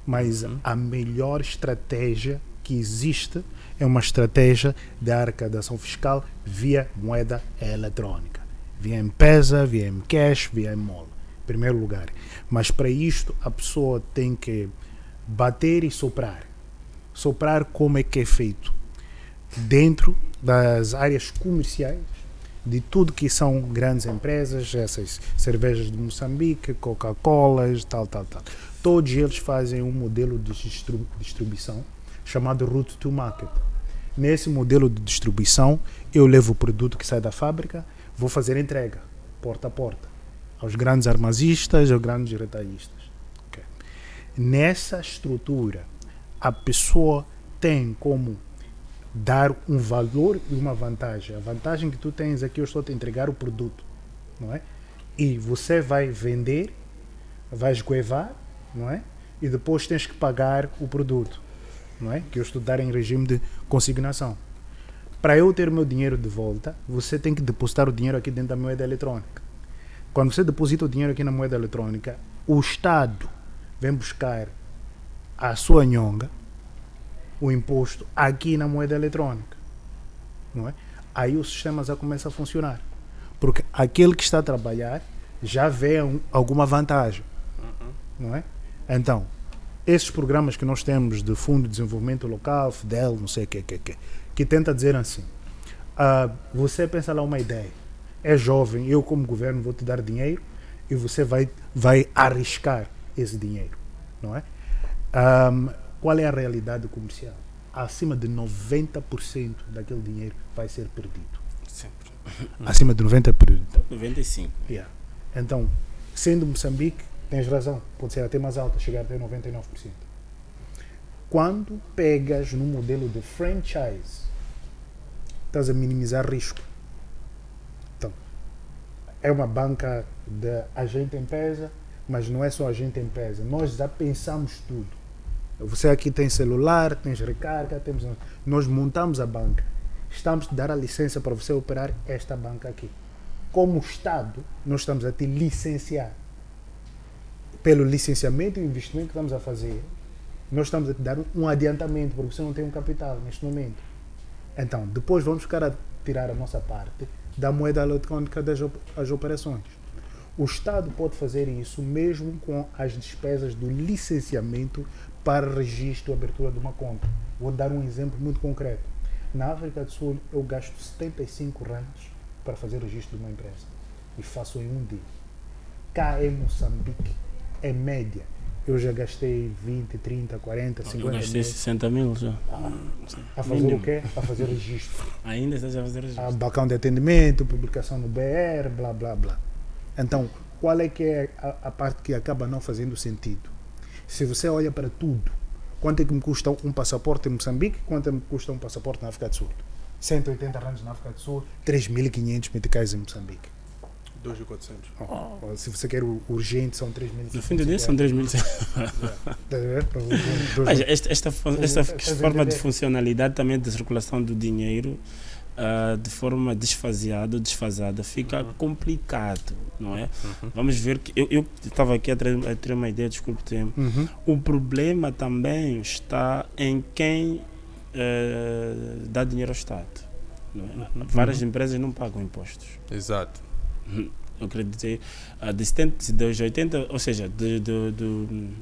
Mas a melhor estratégia que existe é uma estratégia de arrecadação fiscal via moeda eletrónica. Via M-Pesa, via M-Cash, via M-Mall. Em primeiro lugar. Mas para isto a pessoa tem que bater e soprar. Soprar como é que é feito? Dentro das áreas comerciais de tudo que são grandes empresas, essas cervejas de Moçambique, Coca-Colas, tal. Todos eles fazem um modelo de distribuição chamado Route to Market. Nesse modelo de distribuição, eu levo o produto que sai da fábrica, vou fazer entrega, porta a porta, aos grandes armazistas, aos grandes retalhistas. Okay. Nessa estrutura, a pessoa tem como dar um valor e uma vantagem. A vantagem que tu tens aqui, eu estou a te entregar o produto, não é? E você vai vender, vai esgoevar, não é? E depois tens que pagar o produto, não é? Que eu estou a dar em regime de consignação. Para eu ter o meu dinheiro de volta, você tem que depositar o dinheiro aqui dentro da moeda eletrônica. Quando você deposita o dinheiro aqui na moeda eletrônica, o Estado vem buscar a sua nhonga o imposto aqui na moeda eletrónica, não é? Aí o sistema já começa a funcionar, porque aquele que está a trabalhar já vê alguma vantagem, não é? Então, esses programas que nós temos de Fundo de Desenvolvimento Local, FDEL, não sei o que tenta dizer assim, você pensa lá uma ideia, é jovem, eu como governo vou te dar dinheiro e você vai arriscar esse dinheiro, não é? Qual é a realidade comercial? Acima de 90% daquele dinheiro vai ser perdido. Sempre. Acima de 90%. 95%. Yeah. Então, sendo Moçambique, tens razão, pode ser até mais alta, chegar até 99%. Quando pegas no modelo de franchise, estás a minimizar risco. Então, é uma banca de agente em pesa, mas não é só agente em pesa. Nós já pensamos tudo. Você aqui tem celular, tens recarga, nós montamos a banca. Estamos a dar a licença para você operar esta banca aqui. Como Estado, nós estamos a te licenciar. Pelo licenciamento e investimento que estamos a fazer, nós estamos a te dar um adiantamento, porque você não tem um capital neste momento. Então, depois vamos ficar a tirar a nossa parte da moeda eletrônica das operações. O Estado pode fazer isso mesmo com as despesas do licenciamento para registro e abertura de uma conta. Vou dar um exemplo muito concreto. Na África do Sul, eu gasto 75 rands para fazer registro de uma empresa. E faço em um dia. Cá em Moçambique, em média, eu já gastei 20, 30, 40, 50 Eu gastei mil. 60 mil já. A fazer o quê? A fazer registro. Ainda estás a fazer registro. Balcão de atendimento, publicação no BR, blá, blá, blá. Então, qual é que é a parte que acaba não fazendo sentido? Se você olha para tudo, quanto é que me custa um passaporte em Moçambique, quanto é que me custa um passaporte na África do Sul? 180 rands na África do Sul, 3.500 meticais em Moçambique. 2.400. Se você quer o urgente, são 3.500. No fim do dia são 3.100. Esta forma de funcionalidade também de circulação do dinheiro de forma desfaseada ou desfasada fica complicado, não é? Vamos ver que eu estava aqui a ter uma ideia, desculpe o tempo. O problema também está em quem dá dinheiro ao Estado, não é? Várias empresas não pagam impostos. Exato. Eu quero dizer, dos 80, ou seja,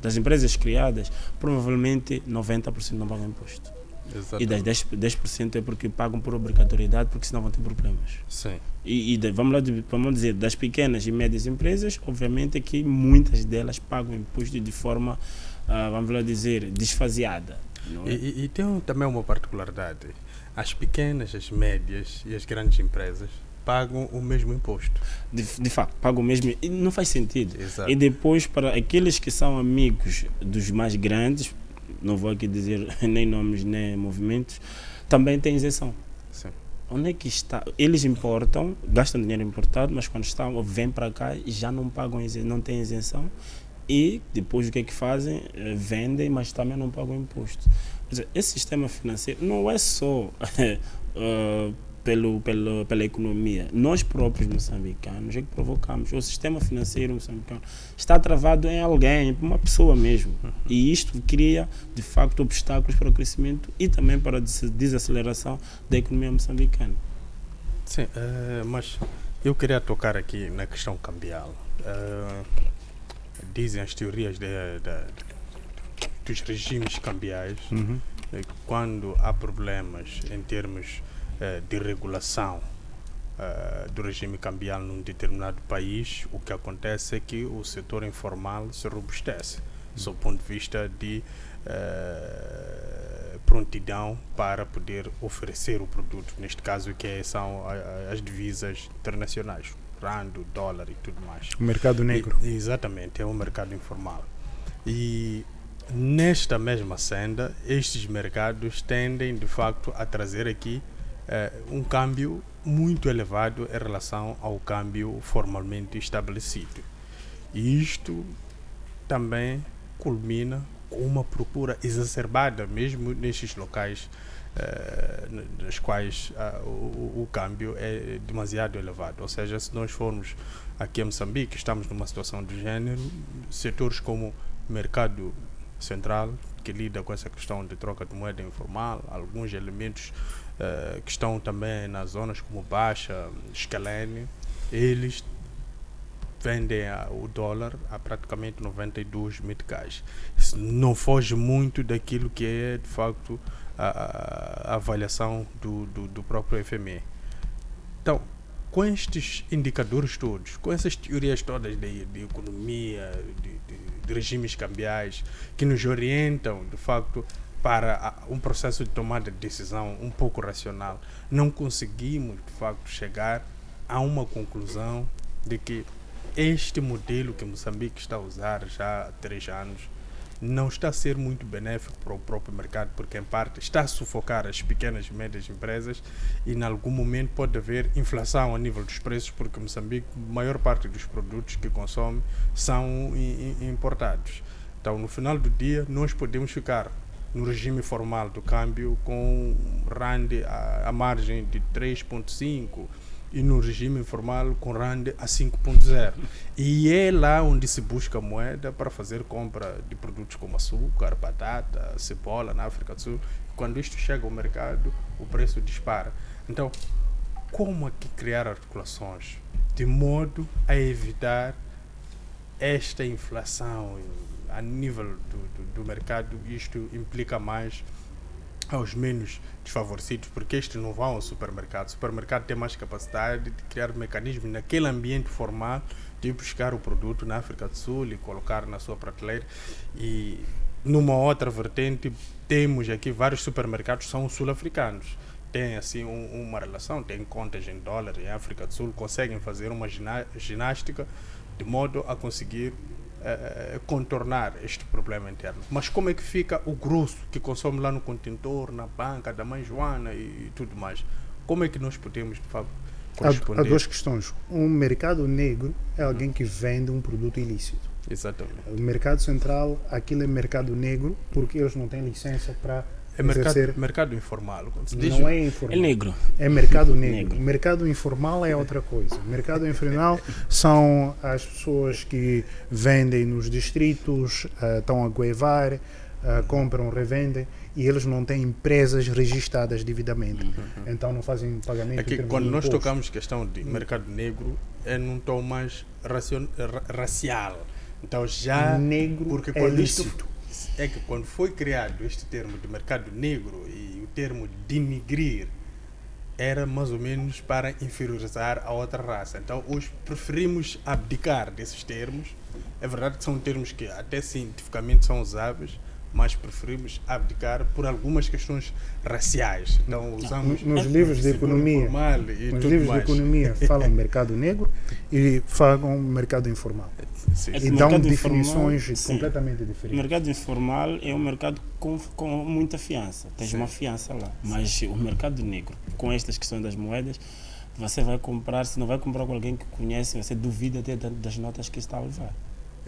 das empresas criadas, provavelmente 90% não pagam imposto. Exatamente. E das 10% é porque pagam por obrigatoriedade, porque senão vão ter problemas. Sim. Vamos dizer, das pequenas e médias empresas, obviamente que muitas delas pagam imposto de forma, vamos lá dizer, desfaseada. Não é? E tem também uma particularidade. As pequenas, as médias e as grandes empresas pagam o mesmo imposto. De facto, pagam o mesmo. E não faz sentido. Exato. E depois, para aqueles que são amigos dos mais grandes, não vou aqui dizer nem nomes nem movimentos, também tem isenção. Sim. Onde é que está? Eles importam, gastam dinheiro importado, mas quando vêm para cá já não pagam, não têm isenção. E depois o que é que fazem? Vendem, mas também não pagam imposto. Quer dizer, esse sistema financeiro não é só pela economia. Nós próprios moçambicanos é que provocamos. O sistema financeiro moçambicano está travado em alguém, em uma pessoa mesmo. E isto cria, de facto, obstáculos para o crescimento e também para a desaceleração da economia moçambicana. Sim, mas eu queria tocar aqui na questão cambial. Dizem as teorias dos regimes cambiais, quando há problemas em termos de regulação do regime cambial num determinado país, o que acontece é que o setor informal se robustece, sob o ponto de vista de prontidão para poder oferecer o produto, neste caso que são as divisas internacionais, rand, dólar e tudo mais. O mercado negro. Exatamente, é um mercado informal. E nesta mesma senda, estes mercados tendem de facto a trazer aqui um câmbio muito elevado em relação ao câmbio formalmente estabelecido. E isto também culmina com uma procura exacerbada, mesmo nestes locais nos quais o câmbio é demasiado elevado. Ou seja, se nós formos aqui a Moçambique, estamos numa situação do género, setores como mercado Central, que lida com essa questão de troca de moeda informal, alguns elementos que estão também nas zonas como Baixa, Escalene, eles vendem o dólar a praticamente 92 meticais. Isso não foge muito daquilo que é, de facto, a avaliação do próprio FMI. Então, com estes indicadores todos, com essas teorias todas de economia, de regimes cambiais, que nos orientam, de facto, para um processo de tomada de decisão um pouco racional, não conseguimos, de facto, chegar a uma conclusão de que este modelo que Moçambique está a usar já há 3 anos não está a ser muito benéfico para o próprio mercado, porque em parte está a sufocar as pequenas e médias empresas e em algum momento pode haver inflação a nível dos preços, porque Moçambique, a maior parte dos produtos que consome são importados. Então, no final do dia, nós podemos ficar no regime formal do câmbio com RAND a margem de 3,5 e no regime informal com RAND a 5.0. E é lá onde se busca moeda para fazer compra de produtos como açúcar, batata, cebola na África do Sul. Quando isto chega ao mercado, o preço dispara. Então, como aqui criar articulações de modo a evitar esta inflação a nível do mercado? Isto implica mais aos menos desfavorecidos, porque estes não vão ao supermercado. O supermercado tem mais capacidade de criar mecanismos naquele ambiente formal de buscar o produto na África do Sul e colocar na sua prateleira. E numa outra vertente, temos aqui vários supermercados que são sul-africanos. Tem assim uma relação, tem contas em dólar em África do Sul, conseguem fazer uma ginástica de modo a conseguir contornar este problema interno. Mas como é que fica o grosso que consome lá no contentor, na banca da mãe Joana e tudo mais? Como é que nós podemos, de facto, corresponder? Há 2 questões. Um mercado negro é alguém que vende um produto ilícito. Exatamente. O mercado central, aquilo é mercado negro porque eles não têm licença para mercado informal. Não é informal. É negro. É mercado negro. Mercado informal é outra coisa. Mercado informal são as pessoas que vendem nos distritos, estão a goivar, compram, revendem, e eles não têm empresas registradas devidamente. Então não fazem pagamento. Aqui, quando nós tocamos questão de mercado negro, é num tom mais racial. Então já negro porque quando lícito. É que quando foi criado este termo de mercado negro e o termo denigrir, era mais ou menos para inferiorizar a outra raça. Então hoje preferimos abdicar desses termos. É verdade que são termos que até cientificamente são usáveis, mas preferimos abdicar por algumas questões raciais. Então usamos nos livros de economia, falam mercado negro e falam mercado informal. Sim. E dão definições completamente diferentes. O mercado informal é um mercado com muita fiança. Tens uma fiança lá. Mas o mercado negro, com estas questões das moedas, você vai comprar, se não vai comprar com alguém que conhece, você duvida até das notas que está a levar.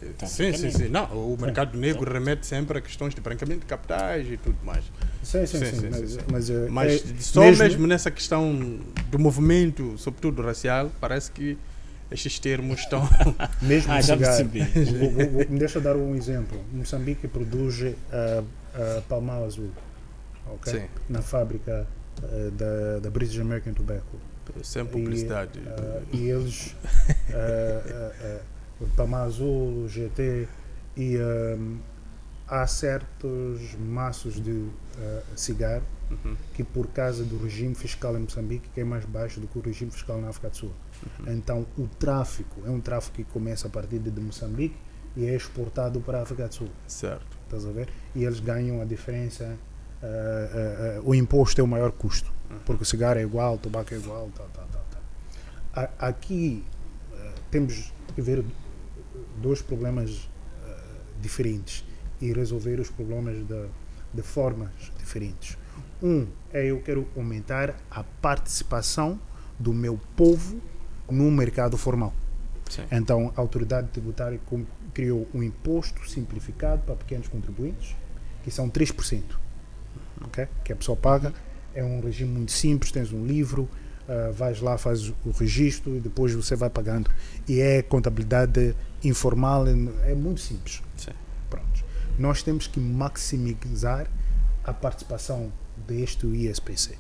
Então, sim. Não, o mercado negro remete sempre a questões de branqueamento de capitais e tudo mais. Sim. Mas só mesmo nessa questão do movimento, sobretudo racial, parece que estes termos estão... Mesmo já percebi. Me deixa dar um exemplo. Moçambique produz palmal azul, okay? Sim. Na fábrica da British American Tobacco. Sem publicidade. E eles... palmal azul, GT, e há certos maços de cigarro que, por causa do regime fiscal em Moçambique, que é mais baixo do que o regime fiscal na África do Sul. Então o tráfico é um tráfico que começa a partir de Moçambique e é exportado para a África do Sul. Certo. Estás a ver? E eles ganham a diferença, o imposto é o maior custo, porque o cigarro é igual, o tabaco é igual, tal. Aqui temos que ver 2 problemas diferentes e resolver os problemas de formas diferentes. Eu quero aumentar a participação do meu povo no mercado formal. Sim. Então a autoridade tributária criou um imposto simplificado para pequenos contribuintes, que são 3%, okay? Que a pessoa paga. É um regime muito simples, tens um livro, vais lá, fazes o registro e depois você vai pagando. E é contabilidade informal, é muito simples. Sim. Pronto. nós temos que maximizar a participação deste ISPC.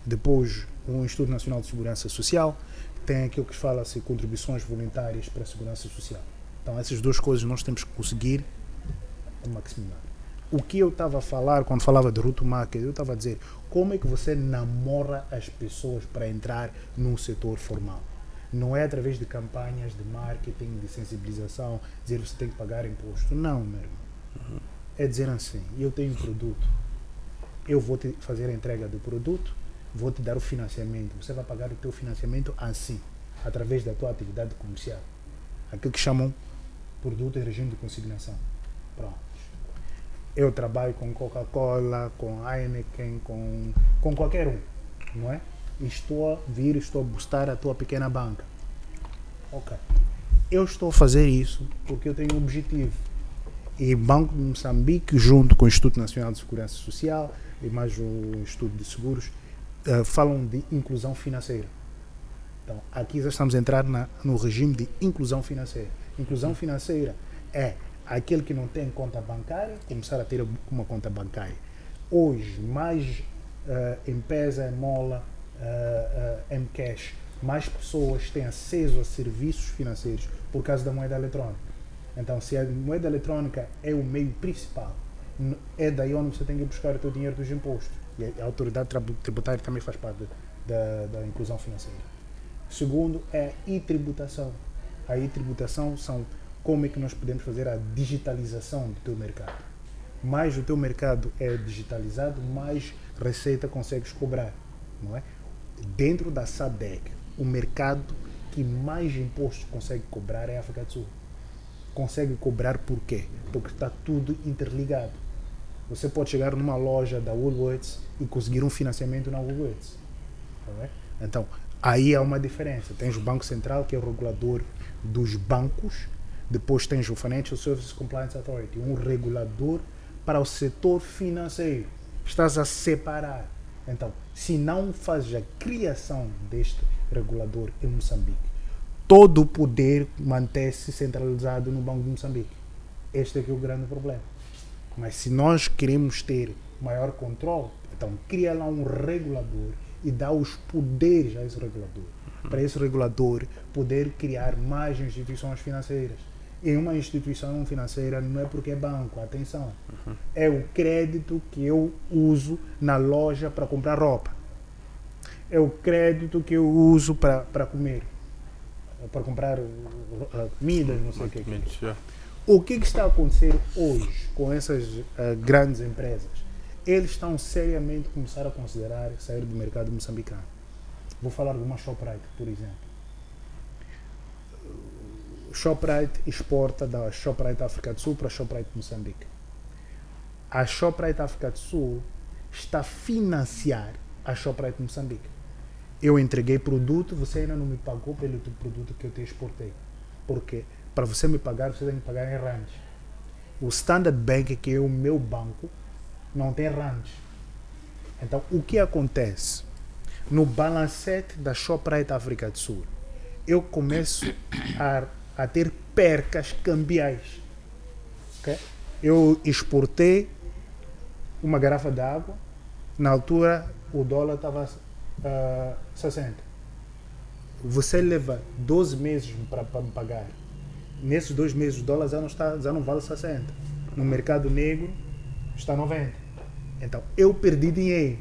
Depois, o Instituto Nacional de Segurança Social tem aquilo que fala-se contribuições voluntárias para a segurança social. Então, essas duas coisas nós temos que conseguir maximizar. O que eu estava a falar quando falava de route to market, eu estava a dizer como é que você namora as pessoas para entrar no setor formal. Não é através de campanhas de marketing, de sensibilização, dizer que você tem que pagar imposto. Não, meu irmão. É dizer assim, eu tenho um produto, eu vou te fazer a entrega do produto, vou te dar o financiamento, você vai pagar o teu financiamento assim, através da tua atividade comercial. Aquilo que chamam produto em regime de consignação. Pronto. Eu trabalho com Coca-Cola, com Heineken, com qualquer um, não é? E estou a boostar a tua pequena banca. Ok. Eu estou a fazer isso porque eu tenho um objetivo. E Banco de Moçambique, junto com o Instituto Nacional de Segurança Social e mais o Instituto de Seguros, falam de inclusão financeira. Então, aqui já estamos a entrar no regime de inclusão financeira. Inclusão financeira é aquele que não tem conta bancária, começar a ter uma conta bancária. Hoje, mais M-Pesa, Mola, M-Cash, mais pessoas têm acesso a serviços financeiros por causa da moeda eletrónica. Então, se a moeda eletrónica é o meio principal, é daí onde você tem que buscar o teu dinheiro dos impostos. E a autoridade tributária também faz parte da inclusão financeira. Segundo é a e-tributação. A e-tributação são como é que nós podemos fazer a digitalização do teu mercado. Mais o teu mercado é digitalizado, mais receita consegues cobrar, não é? Dentro da SADC, o mercado que mais impostos consegue cobrar é a África do Sul. Consegue cobrar por quê? Porque está tudo interligado. Você pode chegar numa loja da Woolworths e conseguir um financiamento na Woolworths. Não é? Então, aí há uma diferença. Tens o Banco Central, que é o regulador dos bancos. Depois tens o Financial Services Compliance Authority, um regulador para o setor financeiro. Estás a separar. Então, se não fazes a criação deste regulador em Moçambique, todo o poder mantém-se centralizado no Banco de Moçambique. Este é que é o grande problema. Mas se nós queremos ter maior controle, então cria lá um regulador e dá os poderes a esse regulador. Para esse regulador poder criar mais instituições financeiras. E uma instituição financeira não é porque é banco, atenção. É o crédito que eu uso na loja para comprar roupa. É o crédito que eu uso para comer. Para comprar comidas, não sei o que. O que está a acontecer hoje com essas grandes empresas? Eles estão seriamente a começar a considerar sair do mercado moçambicano. Vou falar de uma Shoprite, por exemplo. Shoprite exporta da Shoprite África do Sul para a Shoprite Moçambique. A Shoprite África do Sul está a financiar a Shoprite Moçambique. Eu entreguei produto, você ainda não me pagou pelo produto que eu te exportei. Porque para você me pagar, você tem que pagar em rands. O Standard Bank, que é o meu banco, não tem rands. Então, o que acontece? No balancete da Shoprite África do Sul, eu começo a ter percas cambiais. Okay? Eu exportei uma garrafa de água, na altura o dólar estava 60. Você leva 12 meses para me pagar. Nesses 2 meses o dólar já não vale 60. No mercado negro está 90. Então eu perdi dinheiro.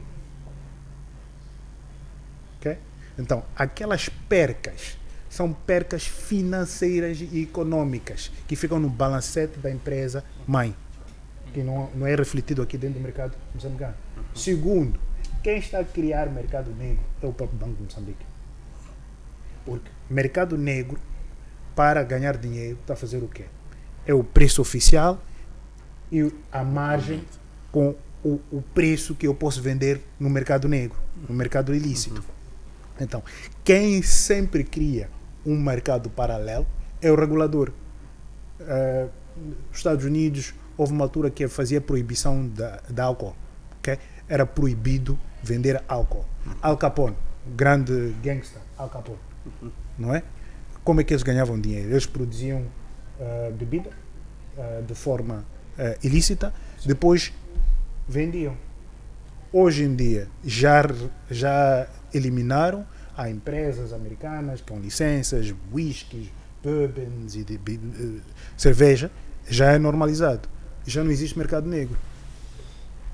Okay? Então aquelas percas são percas financeiras e econômicas que ficam no balancete da empresa mãe, que não é refletido aqui dentro do mercado moçambicano. Segundo, quem está a criar mercado negro é o próprio Banco de Moçambique. Porque mercado negro, para ganhar dinheiro, está a fazer o quê? É o preço oficial e a margem com o preço que eu posso vender no mercado negro, no mercado ilícito. Então, quem sempre cria um mercado paralelo é o regulador. Nos Estados Unidos houve uma altura que fazia proibição da álcool. Okay? Era proibido vender álcool. Al Capone, grande gangster, Al Capone. Não é? Como é que eles ganhavam dinheiro? Eles produziam bebida de forma ilícita, depois vendiam. Hoje em dia já eliminaram. Há empresas americanas com licenças, whiskies, bourbons e cerveja, já é normalizado. Já não existe mercado negro.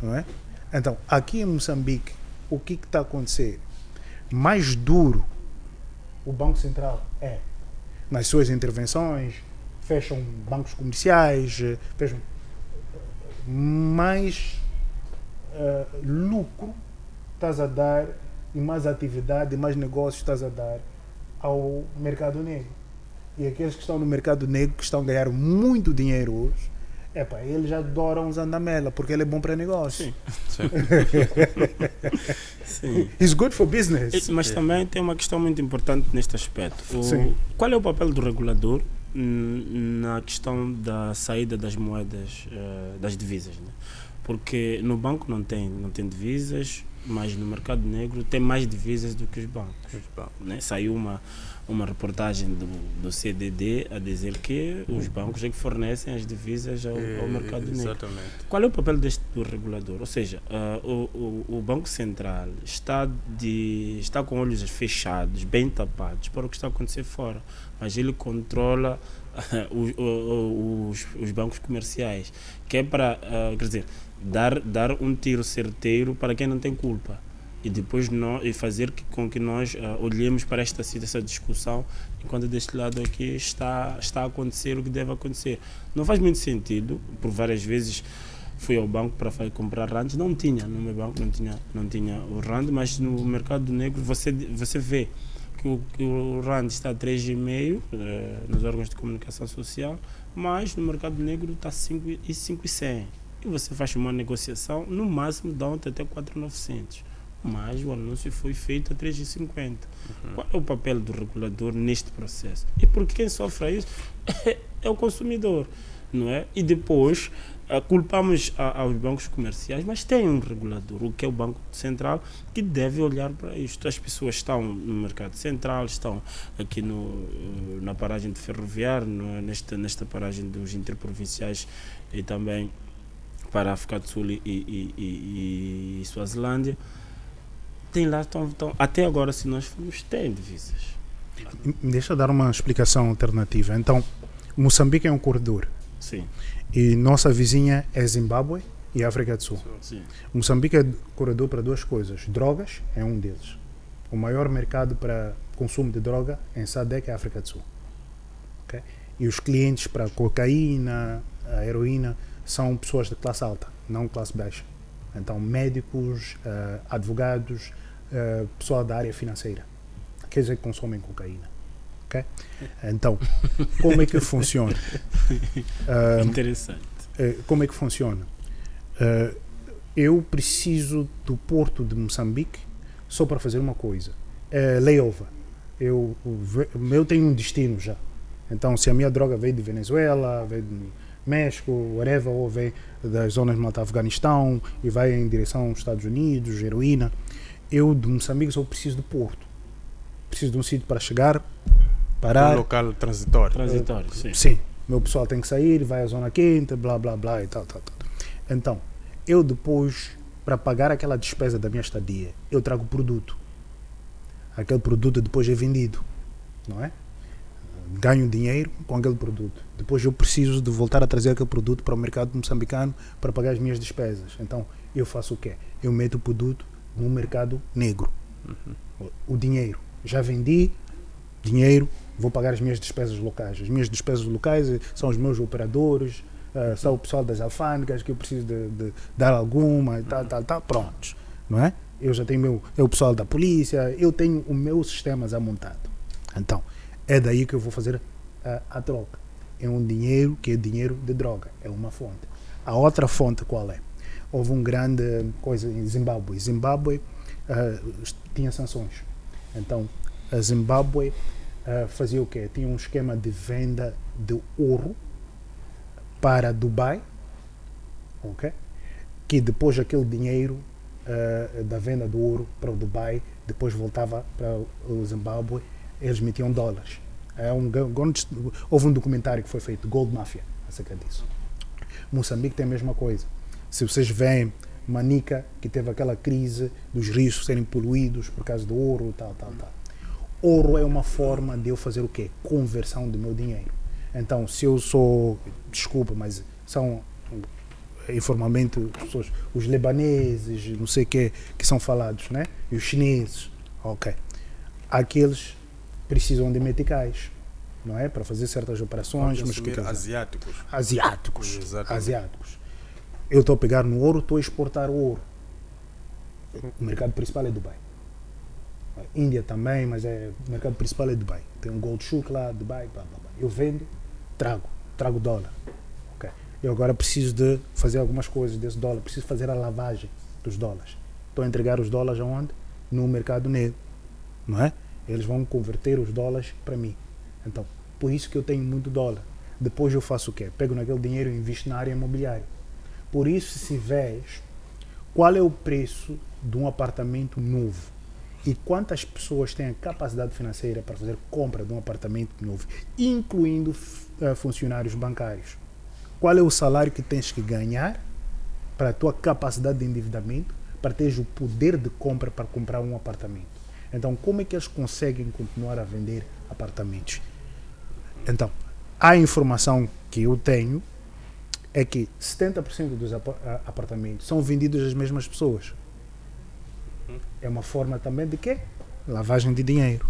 Não é? Então, aqui em Moçambique, o que está a acontecer? Mais duro o Banco Central é nas suas intervenções, fecham bancos comerciais, fecham mais lucro estás a dar e mais atividade e mais negócios estás a dar ao mercado negro. E aqueles que estão no mercado negro, que estão a ganhar muito dinheiro hoje, eles adoram os andamela, porque ele é bom para negócio. Sim. Sim. He's good for business. Mas também tem uma questão muito importante neste aspecto. Qual é o papel do regulador na questão da saída das moedas, das divisas? Né? Porque no banco não tem divisas, mas no mercado negro tem mais divisas do que os bancos. Né? Saiu uma reportagem do CDD a dizer que os bancos é que fornecem as divisas ao mercado negro. Exatamente. Qual é o papel do regulador? Ou seja, o Banco Central está com olhos fechados, bem tapados para o que está a acontecer fora, mas ele controla os bancos comerciais, que é para, quer dizer, dar um tiro certeiro para quem não tem culpa e depois e fazer com que nós olhemos para essa discussão enquanto deste lado aqui está a acontecer o que deve acontecer. Não faz muito sentido, por várias vezes fui ao banco para comprar rands, no meu banco não tinha o rand, mas no mercado negro você vê que o rand está a 3,5 nos órgãos de comunicação social, mas no mercado negro está 5,100. E você faz uma negociação, no máximo dá até 4,900. Mas o anúncio foi feito a 3,50. Qual é o papel do regulador neste processo? E porque quem sofre isso é o consumidor, não é? E depois culpamos aos bancos comerciais, mas tem um regulador, o que é o Banco Central, que deve olhar para isto. As pessoas estão no mercado central, estão aqui na paragem de ferroviário, nesta paragem dos interprovinciais e também para a África do Sul e Suazilândia. Tem lá, até agora, se nós formos, tem divisas. Deixa eu dar uma explicação alternativa. Então, Moçambique é um corredor. Sim. E nossa vizinha é Zimbábue e África do Sul. Sim. Moçambique é corredor para duas coisas. Drogas é um deles. O maior mercado para consumo de droga em SADC é a África do Sul. Okay? E os clientes para cocaína, a heroína, são pessoas de classe alta, não classe baixa. Então, médicos, advogados, pessoal da área financeira, aqueles que consomem cocaína. Okay? Então, como é que funciona? Interessante. Como é que funciona? Eu preciso do porto de Moçambique só para fazer uma coisa. Layover. Eu tenho um destino já. Então, se a minha droga veio de Venezuela, veio de México, whatever, ou vem das zonas do Afeganistão e vai em direção aos Estados Unidos, heroína, eu de Moçambique só preciso do porto. Preciso de um sítio para chegar, parar. Um local transitório. Sim. Sim. Meu pessoal tem que sair, vai à zona quente, blá, blá, blá e tal. Então, eu depois, para pagar aquela despesa da minha estadia, eu trago produto. Aquele produto depois é vendido, não é? Ganho dinheiro com aquele produto. Depois eu preciso de voltar a trazer aquele produto para o mercado moçambicano para pagar as minhas despesas. Então, eu faço o quê? Eu meto o produto no mercado negro. O dinheiro. Já vendi, dinheiro, vou pagar as minhas despesas locais. As minhas despesas locais são os meus operadores, são o pessoal das alfândegas que eu preciso de dar alguma e tal, prontos. Não é? Eu já tenho o pessoal da polícia, eu tenho o meu sistema já montado. Então, é daí que eu vou fazer a troca. É um dinheiro que é dinheiro de droga. É uma fonte. A outra fonte qual é? Houve uma grande coisa em Zimbábue. Zimbábue tinha sanções. Então, a Zimbábue fazia o quê? Tinha um esquema de venda de ouro para Dubai, ok? Que depois aquele dinheiro da venda do ouro para o Dubai, depois voltava para o Zimbábue, eles metiam dólares. Houve um documentário que foi feito, Gold Mafia, acerca disso. Moçambique tem a mesma coisa. Se vocês veem Manica, que teve aquela crise dos rios serem poluídos por causa do ouro, tal. Ouro é uma forma de eu fazer o quê? Conversão do meu dinheiro. Então, se eu sou, desculpa, mas são informalmente os libaneses, não sei o que são falados, né? E os chineses, ok. Aqueles precisam de meticais, não é? Para fazer certas operações. Mas que asiáticos. Asiáticos. Eu estou a pegar no ouro, estou a exportar o ouro. O mercado principal é Dubai. A Índia também, mas o mercado principal é Dubai. Tem um gold shuk lá, Dubai, blá, blá, blá. Eu vendo, trago dólar. Okay. Eu agora preciso de fazer algumas coisas desse dólar, preciso fazer a lavagem dos dólares. Estou a entregar os dólares aonde? No mercado negro, não é? Eles vão converter os dólares para mim. Então, por isso que eu tenho muito dólar. Depois eu faço o quê? Pego naquele dinheiro e invisto na área imobiliária. Por isso, se vês qual é o preço de um apartamento novo e quantas pessoas têm a capacidade financeira para fazer compra de um apartamento novo, incluindo funcionários bancários, qual é o salário que tens que ganhar para a tua capacidade de endividamento, para teres o poder de compra para comprar um apartamento. Então, como é que eles conseguem continuar a vender apartamentos? Então, a informação que eu tenho é que 70% dos apartamentos são vendidos às mesmas pessoas. É uma forma também de quê? Lavagem de dinheiro.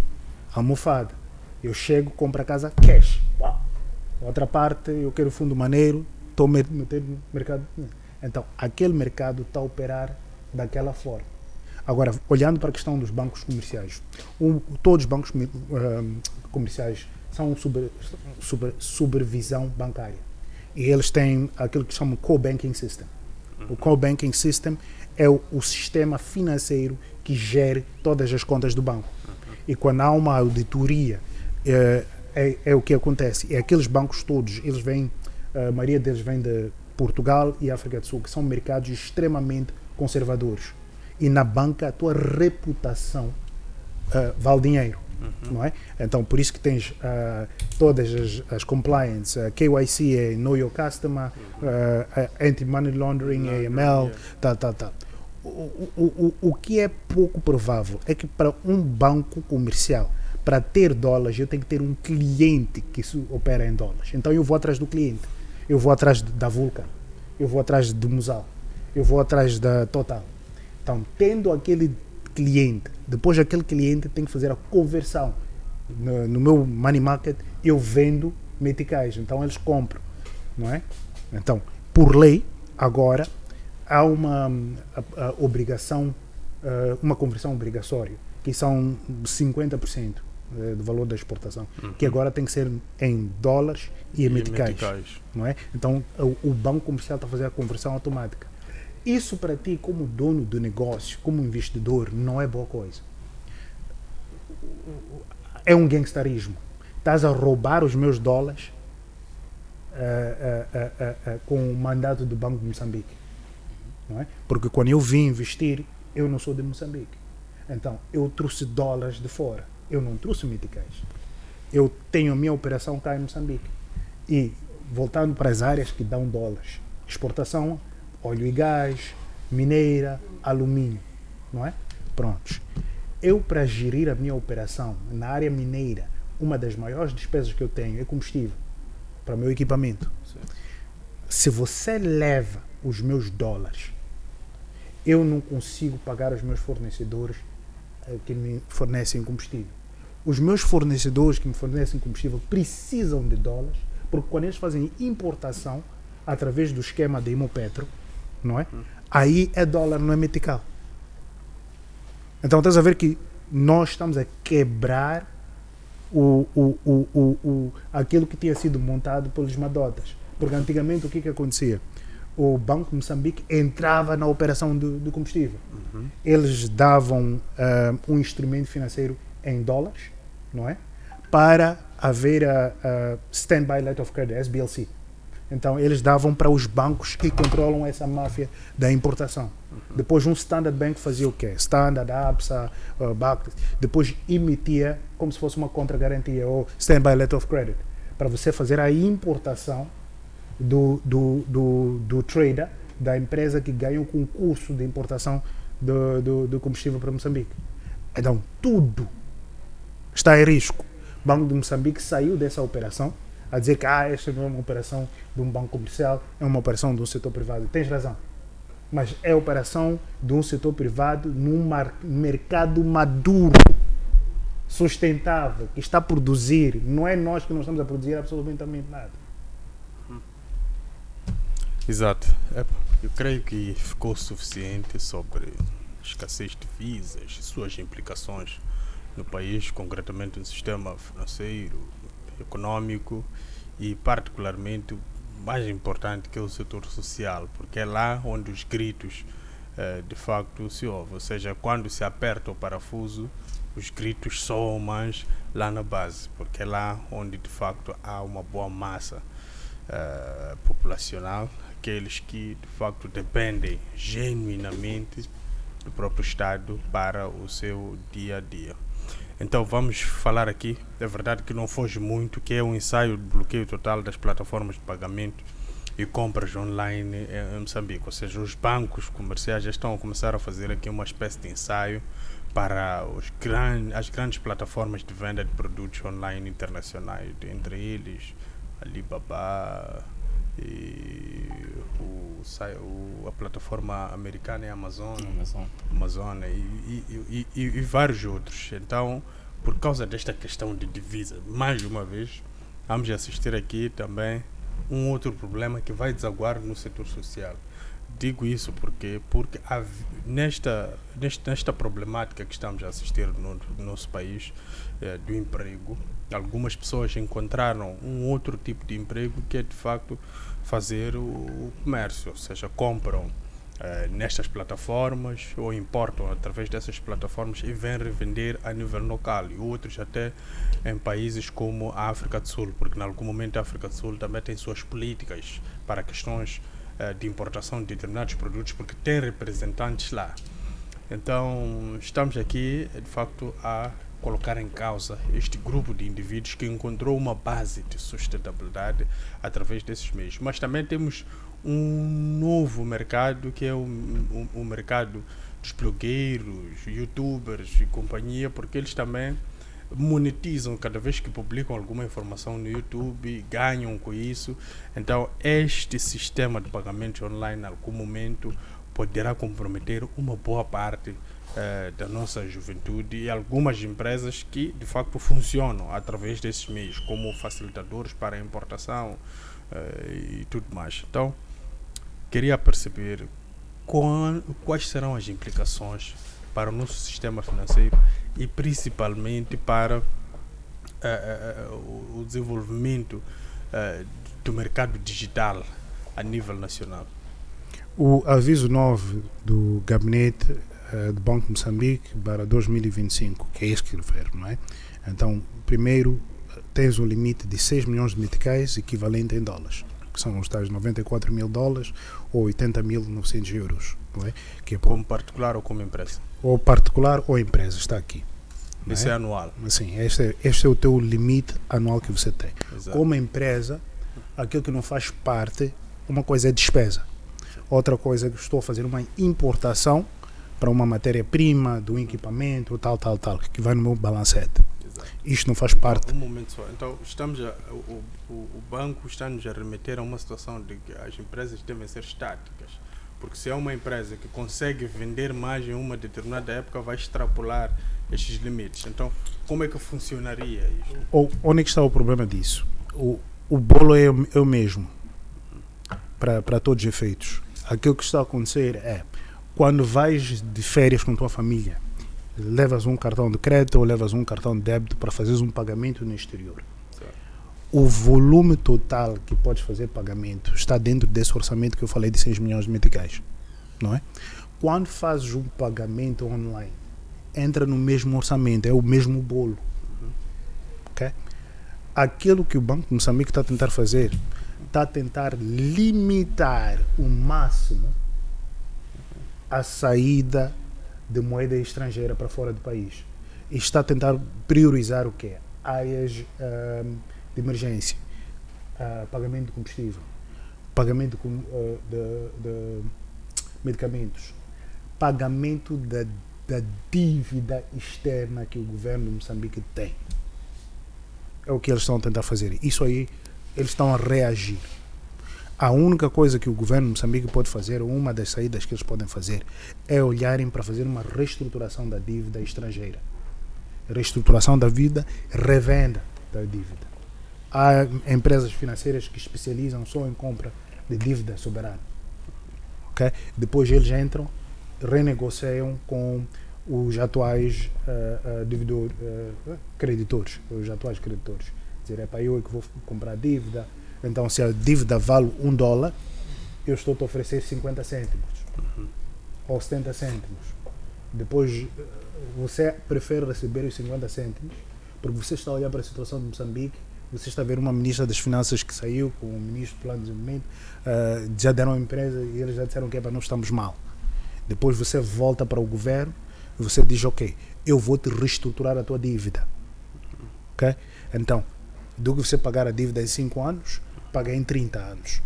Almofada. Eu chego, compro a casa cash. Uau. Outra parte, eu quero fundo maneiro, estou metendo no mercado. Então, aquele mercado está a operar daquela forma. Agora, olhando para a questão dos bancos comerciais, todos os bancos comerciais são sob supervisão bancária. E eles têm aquilo que chamam co-banking system. O co-banking system é o sistema financeiro que gere todas as contas do banco. E quando há uma auditoria, é o que acontece. É aqueles bancos todos, eles vêm, a maioria deles vem de Portugal e África do Sul, que são mercados extremamente conservadores. E na banca a tua reputação vale dinheiro. Não é? Então, por isso que tens todas as compliance, KYC, Know Your Customer, Anti-Money Laundering, AML, tal. O que é pouco provável é que para um banco comercial, para ter dólares, eu tenho que ter um cliente que opera em dólares. Então, eu vou atrás do cliente. Eu vou atrás da Vulcan. Eu vou atrás do Musal. Eu vou atrás da Total. Então, tendo aquele cliente, depois aquele cliente tem que fazer a conversão. No meu money market eu vendo meticais, então eles compram, não é? Então, por lei, agora há uma obrigação, uma conversão obrigatória, que são 50% do valor da exportação, que agora tem que ser em dólares e em meticais, não é? Então, o banco comercial está a fazer a conversão automática. Isso para ti, como dono do negócio, como investidor, não é boa coisa. É um gangsterismo. Estás a roubar os meus dólares com o mandato do Banco de Moçambique. Não é? Porque quando eu vim investir, eu não sou de Moçambique. Então, eu trouxe dólares de fora. Eu não trouxe meticais. Eu tenho a minha operação cá em Moçambique. E, voltando para as áreas que dão dólares, exportação, óleo e gás, mineira, alumínio, não é? Prontos. Eu, para gerir a minha operação na área mineira, uma das maiores despesas que eu tenho é combustível para o meu equipamento. Sim. Se você leva os meus dólares, eu não consigo pagar os meus fornecedores que me fornecem combustível. Os meus fornecedores que me fornecem combustível precisam de dólares, porque quando eles fazem importação através do esquema da Imopetro, não é? Aí é dólar, não é metical. Então estás a ver que nós estamos a quebrar aquilo que tinha sido montado pelos madotas. Porque antigamente o que acontecia? O Banco de Moçambique entrava na operação do combustível. Eles davam um instrumento financeiro em dólares, não é? Para haver a Standby Letter of Credit, SBLC. Então, eles davam para os bancos que controlam essa máfia da importação. Depois, um Standard Bank fazia o quê? Standard, ABSA, Barclays. Depois, emitia como se fosse uma contra-garantia, ou Standby Letter of Credit, para você fazer a importação do trader, da empresa que ganha o concurso de importação do combustível para Moçambique. Então, tudo está em risco. O Banco de Moçambique saiu dessa operação a dizer que esta não é uma operação de um banco comercial, é uma operação de um setor privado. Tens razão. Mas é a operação de um setor privado num mercado maduro, sustentável, que está a produzir. Não é nós que não estamos a produzir absolutamente nada. Exato. Eu creio que ficou suficiente sobre a escassez de visas e suas implicações no país, concretamente no sistema financeiro, econômico e particularmente o mais importante, que é o setor social, porque é lá onde os gritos de facto se ouvem, ou seja, quando se aperta o parafuso, os gritos soam mais lá na base, porque é lá onde de facto há uma boa massa populacional, aqueles que de facto dependem genuinamente do próprio Estado para o seu dia a dia. Então vamos falar aqui, é verdade que não foge muito, que é um ensaio de bloqueio total das plataformas de pagamento e compras online em Moçambique, ou seja, os bancos comerciais já estão a começar a fazer aqui uma espécie de ensaio para as grandes plataformas de venda de produtos online internacionais, entre eles Alibaba e a plataforma americana é a Amazon e vários outros. Então, por causa desta questão de divisa, mais uma vez, vamos assistir aqui também um outro problema que vai desaguar no setor social. Digo isso porque nesta problemática que estamos a assistir no nosso país, do emprego, algumas pessoas encontraram um outro tipo de emprego, que é de facto fazer o comércio, ou seja, compram nestas plataformas ou importam através dessas plataformas e vêm revender a nível local, e outros até em países como a África do Sul, porque em algum momento a África do Sul também tem suas políticas para questões de importação de determinados produtos, porque tem representantes lá. Então estamos aqui de facto a colocar em causa este grupo de indivíduos que encontrou uma base de sustentabilidade através desses meios. Mas também temos um novo mercado, que é o mercado dos blogueiros, youtubers e companhia, porque eles também monetizam cada vez que publicam alguma informação no YouTube, ganham com isso. Então este sistema de pagamento online em algum momento poderá comprometer uma boa parte da nossa juventude e algumas empresas que de facto funcionam através desses meios, como facilitadores para a importação e tudo mais. Então queria perceber quais serão as implicações para o nosso sistema financeiro e principalmente para o desenvolvimento do mercado digital a nível nacional. O aviso 9 do Gabinete do Banco de Moçambique para 2025, que é isso que ele refere, não é? Então, primeiro, tens um limite de 6 milhões de meticais, equivalente em dólares, que são os tais 94 mil dólares ou 80.900 euros, não é? Que é como particular ou como empresa? Ou particular ou empresa, está aqui. Esse é anual? Sim, este é o teu limite anual que você tem. Exato. Como empresa, aquilo que não faz parte, uma coisa é despesa, outra coisa é que estou a fazer uma importação para uma matéria-prima, do equipamento, tal, que vai no meu balancete. Exato. Isto não faz parte. Um momento só. Então, o banco está-nos a remeter a uma situação de que as empresas devem ser estáticas. Porque se é uma empresa que consegue vender mais em uma determinada época, vai extrapolar estes limites. Então, como é que funcionaria isto? Onde é que está o problema disso? O bolo é o mesmo, para todos os efeitos. Aquilo que está a acontecer é, quando vais de férias com tua família, levas um cartão de crédito ou levas um cartão de débito para fazeres um pagamento no exterior. Certo. O volume total que podes fazer pagamento está dentro desse orçamento que eu falei de 6 milhões de meticais, não é? Quando fazes um pagamento online, entra no mesmo orçamento, é o mesmo bolo. Okay? Aquilo que o Banco de Moçambique está a tentar fazer, está a tentar limitar o máximo a saída de moeda estrangeira para fora do país. E está a tentar priorizar o quê? Áreas de emergência, pagamento de combustível. pagamento de medicamentos, pagamento da dívida externa que o governo de Moçambique tem. É o que eles estão a tentar fazer. Isso aí, eles estão a reagir. A única coisa que o governo de Moçambique pode fazer, uma das saídas que eles podem fazer, é olharem para fazer uma reestruturação da dívida estrangeira. Reestruturação da dívida, revenda da dívida. Há empresas financeiras que especializam só em compra de dívida soberana. Okay? Depois eles entram, renegociam com os atuais creditores. Os atuais creditores. Dizer, eu é que vou comprar dívida. Então, se a dívida vale $1, eu estou a oferecer 50 cêntimos ou 70 cêntimos. Depois, você prefere receber os 50 cêntimos porque você está a olhar para a situação de Moçambique, você está a ver uma ministra das Finanças que saiu com o ministro do Plano de Desenvolvimento, já deram a empresa e eles já disseram que nós estamos mal. Depois você volta para o governo e você diz, ok, eu vou te reestruturar a tua dívida. Okay? Então, do que você pagar a dívida em 5 anos, paga em 30 anos.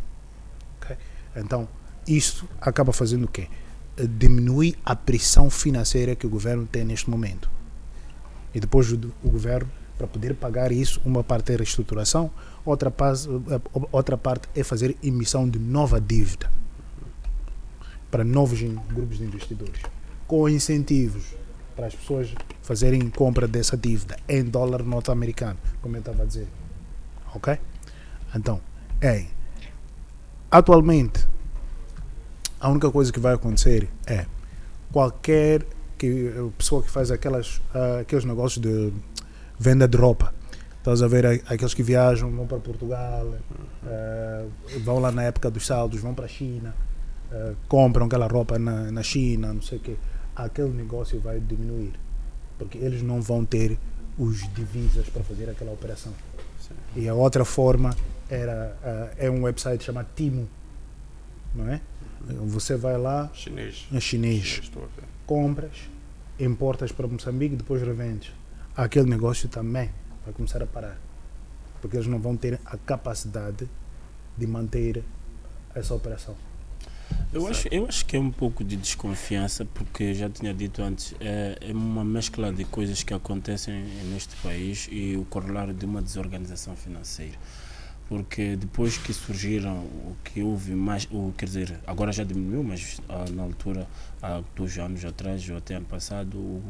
Okay? Então, isso acaba fazendo o quê? Diminui a pressão financeira que o governo tem neste momento. E depois o governo, para poder pagar isso, uma parte é reestruturação, outra parte é fazer emissão de nova dívida para novos grupos de investidores, com incentivos para as pessoas fazerem compra dessa dívida em dólar norte-americano, como eu estava a dizer. Ok? Então, atualmente, a única coisa que vai acontecer é qualquer pessoa que faz aqueles negócios de venda de roupa. Estás a ver aqueles que viajam, vão para Portugal, vão lá na época dos saldos, vão para a China, compram aquela roupa na China, não sei o quê. Aquele negócio vai diminuir, porque eles não vão ter os divisas para fazer aquela operação. Sim. E a outra forma é um website chamado Temu, não é? Você vai lá, chinês, compras, importas para Moçambique, depois revendes. Aquele negócio também vai começar a parar, porque eles não vão ter a capacidade de manter essa operação. Eu acho que é um pouco de desconfiança, porque já tinha dito antes, é uma mescla de coisas que acontecem neste país e o corolário de uma desorganização financeira. Porque depois que surgiram, o que houve mais, quer dizer, agora já diminuiu, mas na altura, há 2 anos atrás ou até ano passado,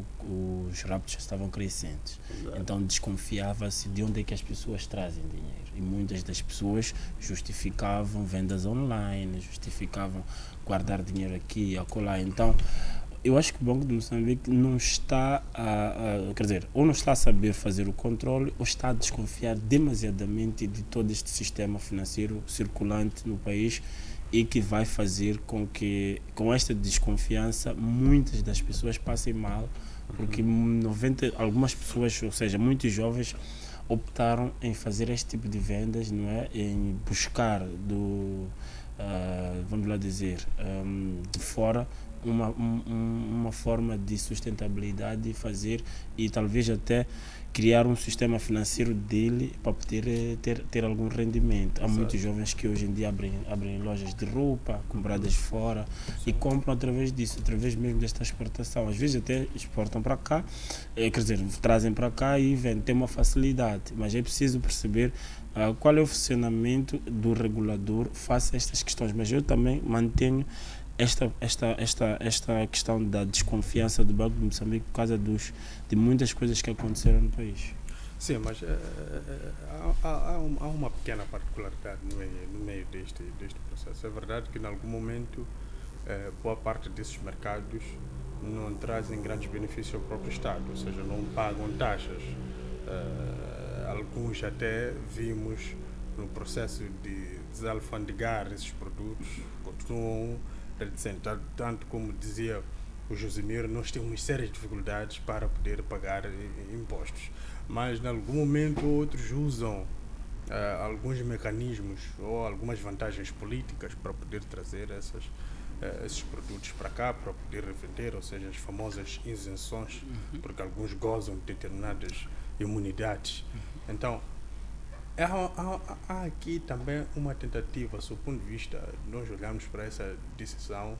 os raptos já estavam crescentes. Exato. Então desconfiava-se de onde é que as pessoas trazem dinheiro. E muitas das pessoas justificavam vendas online, justificavam guardar dinheiro aqui e acolá. Então, eu acho que o Banco de Moçambique não está quer dizer, ou não está a saber fazer o controle, ou está a desconfiar demasiadamente de todo este sistema financeiro circulante no país, e que vai fazer com que, com esta desconfiança, muitas das pessoas passem mal, porque algumas pessoas, ou seja, muitos jovens, optaram em fazer este tipo de vendas, não é? Em buscar vamos lá dizer, de fora, uma forma de sustentabilidade, fazer e talvez até criar um sistema financeiro dele para poder ter algum rendimento. Há muitos jovens que hoje em dia abrem lojas de roupa compradas fora. Sim. E compram através disso, através mesmo desta exportação. Às vezes até exportam para cá, quer dizer, trazem para cá e vendem, tem uma facilidade, mas é preciso perceber qual é o funcionamento do regulador face a estas questões. Mas eu também mantenho esta questão da desconfiança do Banco de Moçambique por causa de muitas coisas que aconteceram no país. Sim, mas há uma pequena particularidade no meio deste processo. É verdade que em algum momento boa parte desses mercados não trazem grandes benefícios ao próprio Estado, ou seja, não pagam taxas. Alguns até vimos no processo de desalfandegar esses produtos, continuam tanto como dizia o Josimir, nós temos sérias dificuldades para poder pagar impostos, mas em algum momento outros usam alguns mecanismos ou algumas vantagens políticas para poder trazer esses produtos para cá, para poder revender, ou seja, as famosas isenções, porque alguns gozam de determinadas imunidades. Então, Há aqui também uma tentativa, sob o ponto de vista, nós olhamos para essa decisão,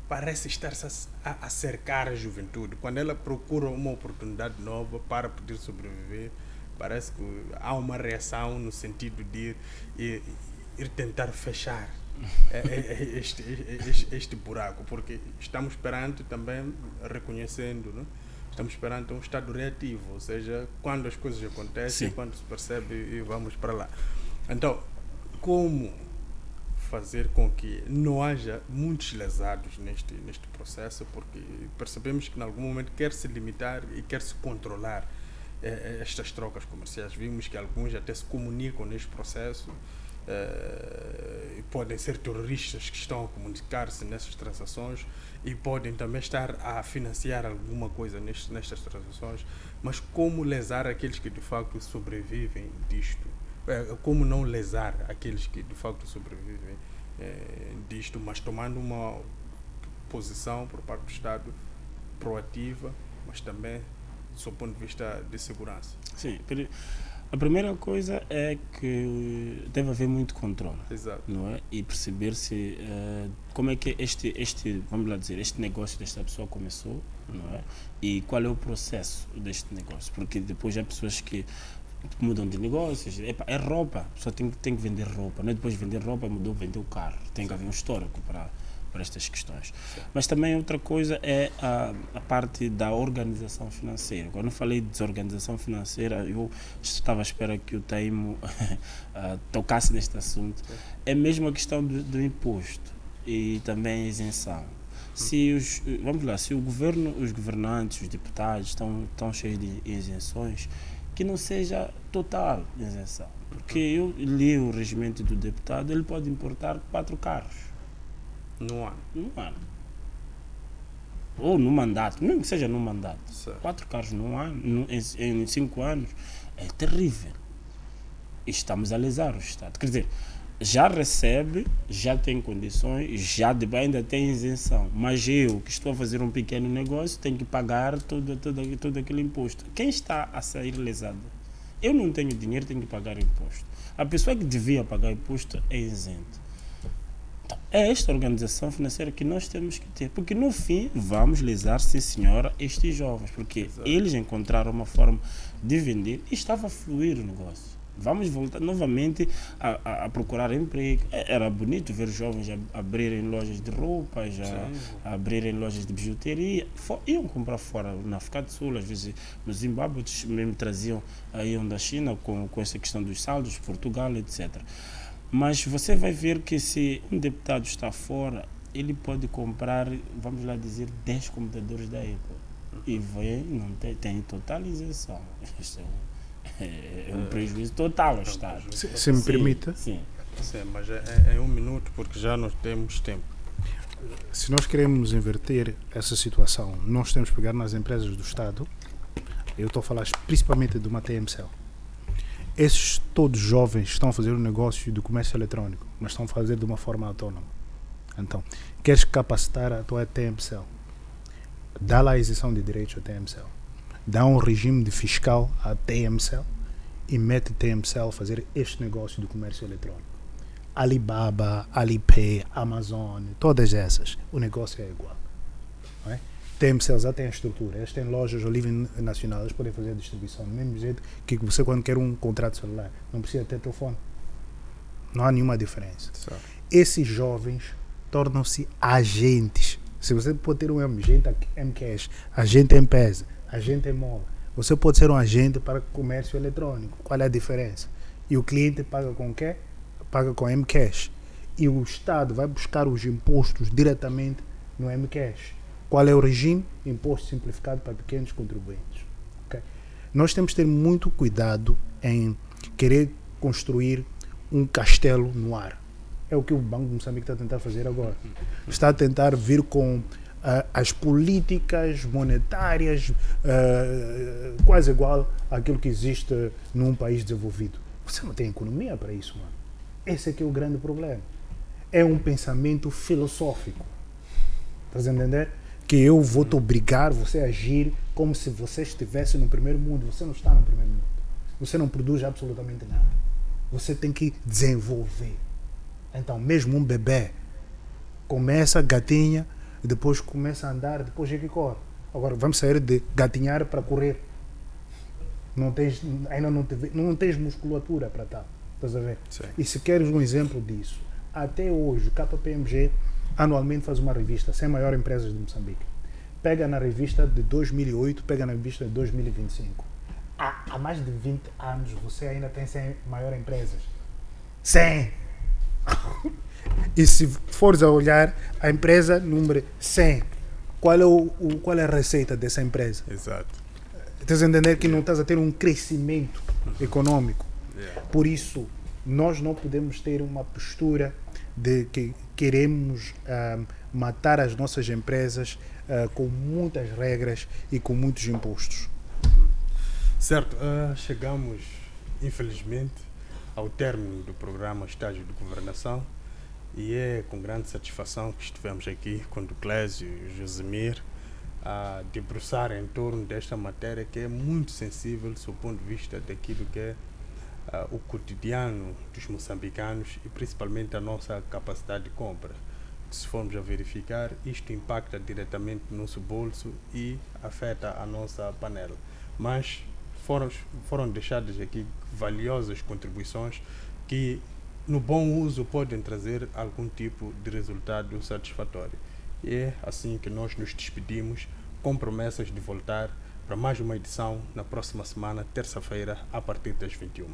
parece estar-se a cercar a juventude. Quando ela procura uma oportunidade nova para poder sobreviver, parece que há uma reação no sentido de ir tentar fechar este buraco, porque estamos perante também, reconhecendo, né? Estamos perante um estado reativo, ou seja, quando as coisas acontecem, Sim. quando se percebe e vamos para lá. Então, como fazer com que não haja muitos lesados neste processo, porque percebemos que em algum momento quer-se limitar e quer-se controlar estas trocas comerciais. Vimos que alguns até se comunicam neste processo, e podem ser terroristas que estão a comunicar-se nessas transações e podem também estar a financiar alguma coisa nestas transações, mas como lesar aqueles que de facto sobrevivem disto? Como não lesar aqueles que de facto sobrevivem disto, mas tomando uma posição por parte do Estado proativa, mas também do ponto de vista de segurança? Sim, a primeira coisa é que deve haver muito controle. Exato. Não é? E perceber-se como é que vamos lá dizer, este negócio desta pessoa começou, não é? E qual é o processo deste negócio, porque depois há pessoas que mudam de negócios. É roupa, só tem que vender roupa, não é? Depois de vender roupa mudou, vender o carro, tem que haver um histórico para estas questões. Sim. Mas também outra coisa é a parte da organização financeira. Quando eu falei de desorganização financeira, eu estava à espera que o Taimo tocasse neste assunto. É mesmo a questão do imposto e também a isenção. Se o governo, os governantes, os deputados estão cheios de isenções, que não seja total isenção. Porque eu li o regimento do deputado, ele pode importar 4 carros. No ano. Ou no mandato, não que seja no mandato. Certo. 4 carros no ano, em 5 anos, é terrível. E estamos a lesar o Estado. Quer dizer, já recebe, já tem condições, ainda tem isenção. Mas eu, que estou a fazer um pequeno negócio, tenho que pagar todo aquele imposto. Quem está a sair lesado? Eu não tenho dinheiro, tenho que pagar imposto. A pessoa que devia pagar imposto é isento. Então, é esta organização financeira que nós temos que ter, porque no fim vamos lesar, sim senhora, estes jovens, porque Exato. Eles encontraram uma forma de vender e estava a fluir o negócio. Vamos voltar novamente a procurar emprego. Era bonito ver jovens abrirem lojas de roupas, a abrirem lojas de bijuteria. Iam comprar fora, na África do Sul, às vezes no Zimbábue, mesmo traziam, iam da China com essa questão dos saldos, Portugal, etc. Mas você vai ver que se um deputado está fora, ele pode comprar, vamos lá dizer, 10 computadores da Apple. E não tem total isenção. Isso é um prejuízo total ao Estado. Se me permite. Sim. Sim, mas é 1 minuto, porque já não temos tempo. Se nós queremos inverter essa situação, nós temos que pegar nas empresas do Estado. Eu estou a falar principalmente de uma TMCL. Esses todos jovens estão a fazer um negócio de comércio eletrónico, mas estão a fazer de uma forma autônoma. Então, queres capacitar a tua TMCL? Dá lá a isenção de direitos à TMCL. Dá um regime de fiscal à TMCL e mete a TMCL a fazer este negócio de comércio eletrónico. Alibaba, Alipay, Amazon, todas essas, o negócio é igual. Não é? TMCL já tem a estrutura, eles têm lojas ao nível nacional, eles podem fazer a distribuição do mesmo jeito que você, quando quer um contrato celular, não precisa ter telefone. Não há nenhuma diferença. Certo. Esses jovens tornam-se agentes. Se você pode ter um agente M-Cash, agente M-Pesa, agente M-Mola, você pode ser um agente para comércio eletrônico. Qual é a diferença? E o cliente paga com o quê? Paga com M-Cash. E o Estado vai buscar os impostos diretamente no M-Cash. Qual é o regime? Imposto simplificado para pequenos contribuintes. Okay? Nós temos que ter muito cuidado em querer construir um castelo no ar. É o que o Banco de Moçambique está a tentar fazer agora. Está a tentar vir com as políticas monetárias quase igual àquilo que existe num país desenvolvido. Você não tem economia para isso, mano. Esse aqui é o grande problema. É um pensamento filosófico. Estás a entender? Que eu vou te obrigar você a agir como se você estivesse no primeiro mundo. Você não está no primeiro mundo. você não produz absolutamente nada. Você tem que desenvolver. Então, mesmo um bebê começa gatinha, e depois começa a andar, depois é que corre. Agora, vamos sair de gatinhar para correr. Ainda não tens musculatura para tal. Estás a ver? Sim. E se queres um exemplo disso, até hoje, o KPMG anualmente faz uma revista, 100 maiores empresas de Moçambique. Pega na revista de 2008, pega na revista de 2025. Há mais de 20 anos você ainda tem 100 maiores empresas. 100! E se fores a olhar a empresa número 100, qual é a receita dessa empresa? Exato. Estás a entender que não estás a ter um crescimento econômico. Yeah. Por isso, nós não podemos ter uma postura de que queremos matar as nossas empresas com muitas regras e com muitos impostos. Certo, chegamos, infelizmente, ao término do programa Estágio de Governação e é com grande satisfação que estivemos aqui com o Clésio e o Josemir a debruçar em torno desta matéria que é muito sensível do ponto de vista daquilo que é o cotidiano dos moçambicanos e principalmente a nossa capacidade de compra. Se formos a verificar, isto impacta diretamente no nosso bolso e afeta a nossa panela. Mas foram deixadas aqui valiosas contribuições que, no bom uso, podem trazer algum tipo de resultado satisfatório. E é assim que nós nos despedimos, com promessas de voltar para mais uma edição na próxima semana, terça-feira, a partir das 21h.